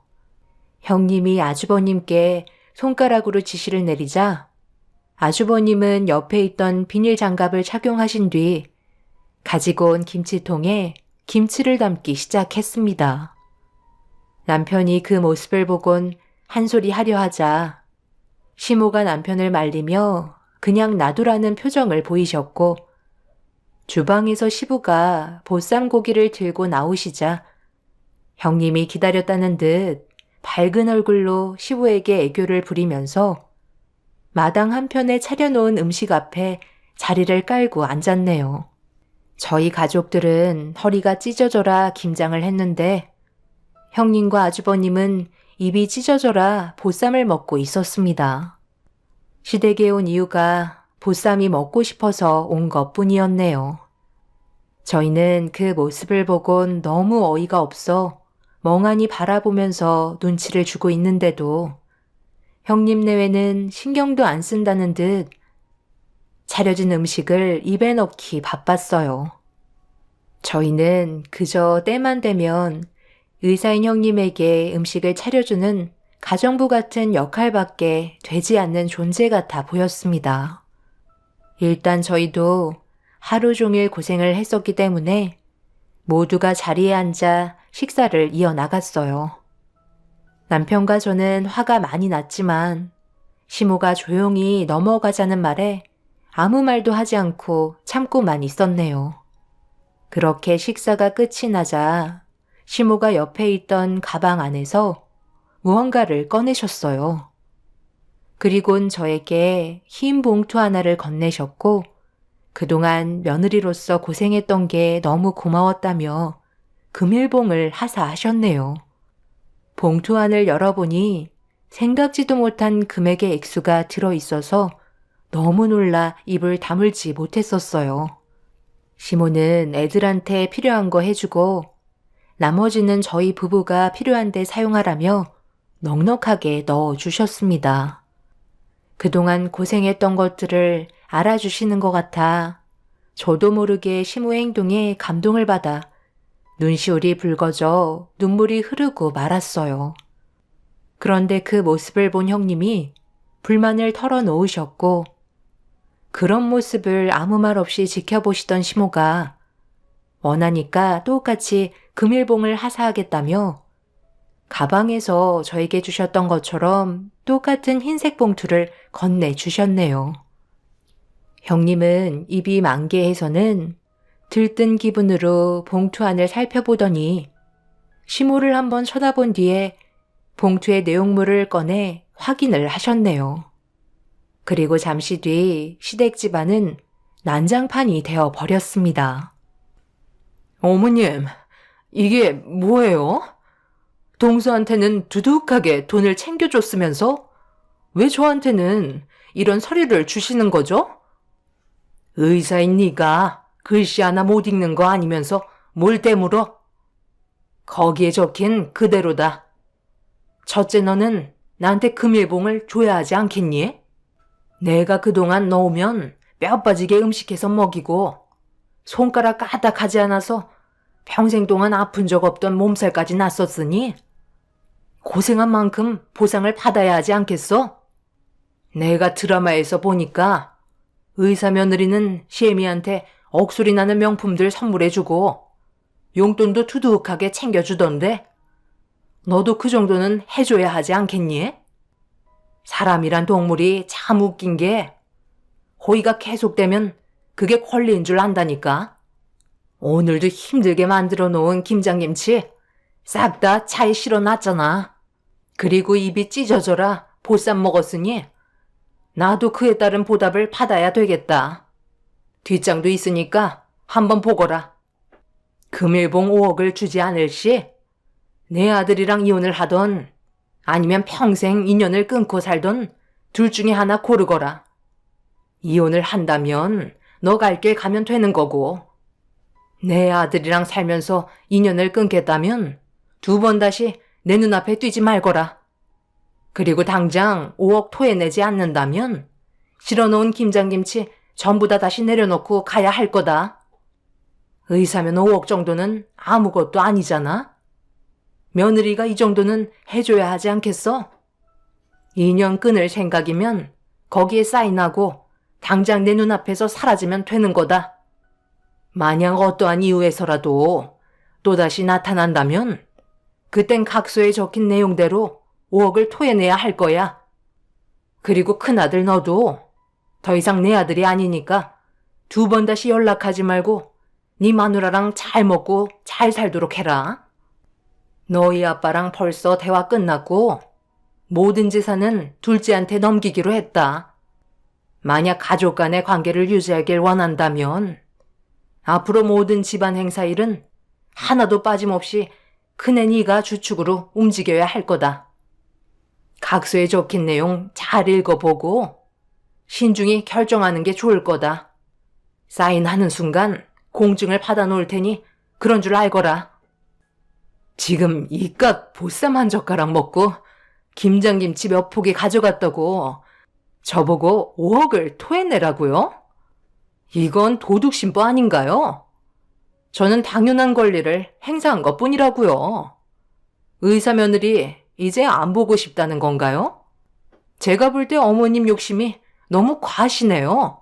형님이 아주버님께 손가락으로 지시를 내리자 아주버님은 옆에 있던 비닐 장갑을 착용하신 뒤 가지고 온 김치통에 김치를 담기 시작했습니다. 남편이 그 모습을 보곤 한 소리 하려 하자 시모가 남편을 말리며 그냥 놔두라는 표정을 보이셨고 주방에서 시부가 보쌈 고기를 들고 나오시자 형님이 기다렸다는 듯 밝은 얼굴로 시부에게 애교를 부리면서 마당 한편에 차려놓은 음식 앞에 자리를 깔고 앉았네요. 저희 가족들은 허리가 찢어져라 김장을 했는데 형님과 아주버님은 입이 찢어져라 보쌈을 먹고 있었습니다. 시댁에 온 이유가 보쌈이 먹고 싶어서 온 것뿐이었네요. 저희는 그 모습을 보곤 너무 어이가 없어 멍하니 바라보면서 눈치를 주고 있는데도 형님 내외는 신경도 안 쓴다는 듯 차려진 음식을 입에 넣기 바빴어요. 저희는 그저 때만 되면 의사인 형님에게 음식을 차려주는 가정부 같은 역할밖에 되지 않는 존재 같아 보였습니다. 일단 저희도 하루 종일 고생을 했었기 때문에 모두가 자리에 앉아 식사를 이어나갔어요. 남편과 저는 화가 많이 났지만 시모가 조용히 넘어가자는 말에 아무 말도 하지 않고 참고만 있었네요. 그렇게 식사가 끝이 나자 시모가 옆에 있던 가방 안에서 무언가를 꺼내셨어요. 그리곤 저에게 흰 봉투 하나를 건네셨고 그동안 며느리로서 고생했던 게 너무 고마웠다며 금일봉을 하사하셨네요. 봉투 안을 열어보니 생각지도 못한 금액의 액수가 들어있어서 너무 놀라 입을 다물지 못했었어요. 시모는 애들한테 필요한 거 해주고 나머지는 저희 부부가 필요한 데 사용하라며 넉넉하게 넣어주셨습니다. 그동안 고생했던 것들을 알아주시는 것 같아 저도 모르게 시모 행동에 감동을 받아 눈시울이 붉어져 눈물이 흐르고 말았어요. 그런데 그 모습을 본 형님이 불만을 털어놓으셨고 그런 모습을 아무 말 없이 지켜보시던 시모가 원하니까 똑같이 금일봉을 하사하겠다며 가방에서 저에게 주셨던 것처럼 똑같은 흰색 봉투를 건네주셨네요. 형님은 입이 만개해서는 들뜬 기분으로 봉투 안을 살펴보더니 시모를 한번 쳐다본 뒤에 봉투의 내용물을 꺼내 확인을 하셨네요. 그리고 잠시 뒤 시댁 집안은 난장판이 되어 버렸습니다. 어머님, 이게 뭐예요? 동서한테는 두둑하게 돈을 챙겨줬으면서 왜 저한테는 이런 서류를 주시는 거죠? 의사인 네가 글씨 하나 못 읽는 거 아니면서 뭘 때물어? 거기에 적힌 그대로다. 첫째 너는 나한테 금일봉을 줘야 하지 않겠니? 내가 그동안 넣으면 뼈 빠지게 음식해서 먹이고 손가락 까딱하지 않아서 평생 동안 아픈 적 없던 몸살까지 났었으니 고생한 만큼 보상을 받아야 하지 않겠어? 내가 드라마에서 보니까 의사 며느리는 시애미한테 억소리 나는 명품들 선물해주고 용돈도 두둑하게 챙겨주던데 너도 그 정도는 해줘야 하지 않겠니? 사람이란 동물이 참 웃긴 게 호의가 계속되면 그게 권리인 줄 안다니까. 오늘도 힘들게 만들어 놓은 김장김치 싹 다 차에 실어놨잖아. 그리고 입이 찢어져라 보쌈 먹었으니 나도 그에 따른 보답을 받아야 되겠다. 뒷장도 있으니까 한번 보거라. 금일봉 5억을 주지 않을 시 내 아들이랑 이혼을 하던 아니면 평생 인연을 끊고 살던 둘 중에 하나 고르거라. 이혼을 한다면 너 갈 길 가면 되는 거고 내 아들이랑 살면서 인연을 끊겠다면 2번 다시 내 눈앞에 뛰지 말거라. 그리고 당장 5억 토해내지 않는다면 실어놓은 김장김치 전부 다 다시 내려놓고 가야 할 거다. 의사면 5억 정도는 아무것도 아니잖아. 며느리가 이 정도는 해줘야 하지 않겠어? 인연 끊을 생각이면 거기에 사인하고 당장 내 눈앞에서 사라지면 되는 거다. 만약 어떠한 이유에서라도 또다시 나타난다면 그땐 각서에 적힌 내용대로 5억을 토해내야 할 거야. 그리고 큰아들 너도 더 이상 내 아들이 아니니까 2번 다시 연락하지 말고 네 마누라랑 잘 먹고 잘 살도록 해라. 너희 아빠랑 벌써 대화 끝났고 모든 재산은 둘째한테 넘기기로 했다. 만약 가족 간의 관계를 유지하길 원한다면 앞으로 모든 집안 행사 일은 하나도 빠짐없이 큰애 네가 주축으로 움직여야 할 거다. 각서에 적힌 내용 잘 읽어보고 신중히 결정하는 게 좋을 거다. 사인하는 순간 공증을 받아놓을 테니 그런 줄 알거라. 지금 이깟 보쌈 한 젓가락 먹고 김장김치 몇 포기 가져갔다고 저보고 5억을 토해내라고요? 이건 도둑심보 아닌가요? 저는 당연한 권리를 행사한 것뿐이라고요. 의사 며느리 이제 안 보고 싶다는 건가요? 제가 볼 때 어머님 욕심이 너무 과하시네요.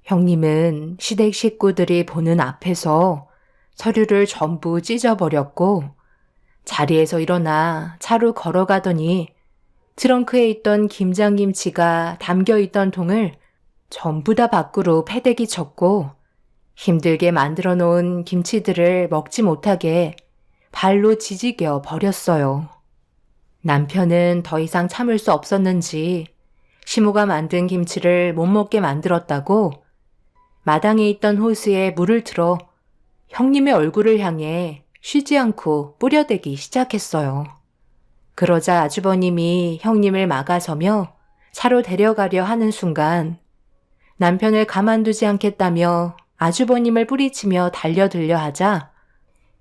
형님은 시댁 식구들이 보는 앞에서 서류를 전부 찢어버렸고 자리에서 일어나 차로 걸어가더니 트렁크에 있던 김장김치가 담겨있던 통을 전부 다 밖으로 패대기 쳤고 힘들게 만들어 놓은 김치들을 먹지 못하게 발로 지지겨 버렸어요. 남편은 더 이상 참을 수 없었는지 시모가 만든 김치를 못 먹게 만들었다고 마당에 있던 호스에 물을 틀어 형님의 얼굴을 향해 쉬지 않고 뿌려대기 시작했어요. 그러자 아주버님이 형님을 막아서며 차로 데려가려 하는 순간 남편을 가만두지 않겠다며 아주버님을 뿌리치며 달려들려 하자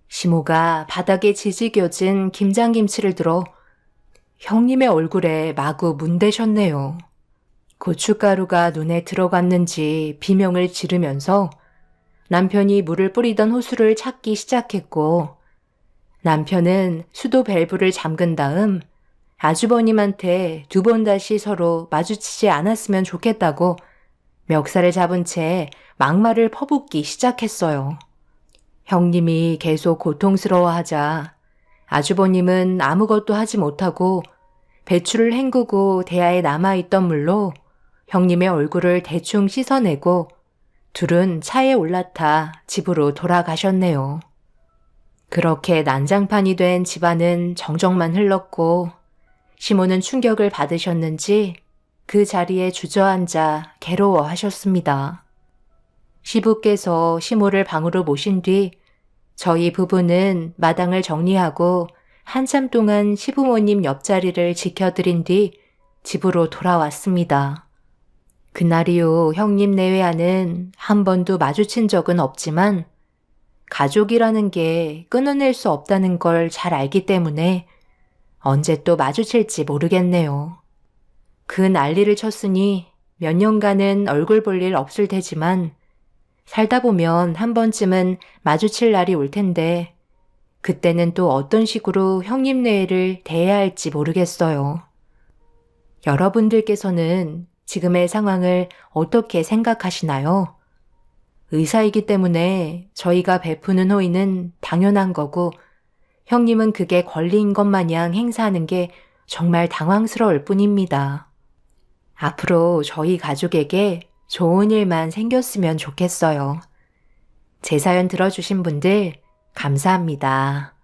시모가 바닥에 지지겨진 김장김치를 들어 형님의 얼굴에 마구 문대셨네요. 고춧가루가 눈에 들어갔는지 비명을 지르면서 남편이 물을 뿌리던 호수를 찾기 시작했고 남편은 수도 밸브를 잠근 다음 아주버님한테 2번 다시 서로 마주치지 않았으면 좋겠다고 멱살을 잡은 채 막말을 퍼붓기 시작했어요. 형님이 계속 고통스러워하자 아주버님은 아무것도 하지 못하고 배추를 헹구고 대야에 남아있던 물로 형님의 얼굴을 대충 씻어내고 둘은 차에 올라타 집으로 돌아가셨네요. 그렇게 난장판이 된 집안은 정적만 흘렀고 시모는 충격을 받으셨는지 그 자리에 주저앉아 괴로워하셨습니다. 시부께서 시모를 방으로 모신 뒤 저희 부부는 마당을 정리하고 한참 동안 시부모님 옆자리를 지켜드린 뒤 집으로 돌아왔습니다. 그날 이후 형님 내외와는 한 번도 마주친 적은 없지만 가족이라는 게 끊어낼 수 없다는 걸 잘 알기 때문에 언제 또 마주칠지 모르겠네요. 그 난리를 쳤으니 몇 년간은 얼굴 볼 일 없을 테지만 살다 보면 한 번쯤은 마주칠 날이 올 텐데 그때는 또 어떤 식으로 형님 뇌를 대해야 할지 모르겠어요. 여러분들께서는 지금의 상황을 어떻게 생각하시나요? 의사이기 때문에 저희가 베푸는 호의는 당연한 거고, 형님은 그게 권리인 것 마냥 행사하는 게 정말 당황스러울 뿐입니다. 앞으로 저희 가족에게 좋은 일만 생겼으면 좋겠어요. 제 사연 들어주신 분들 감사합니다.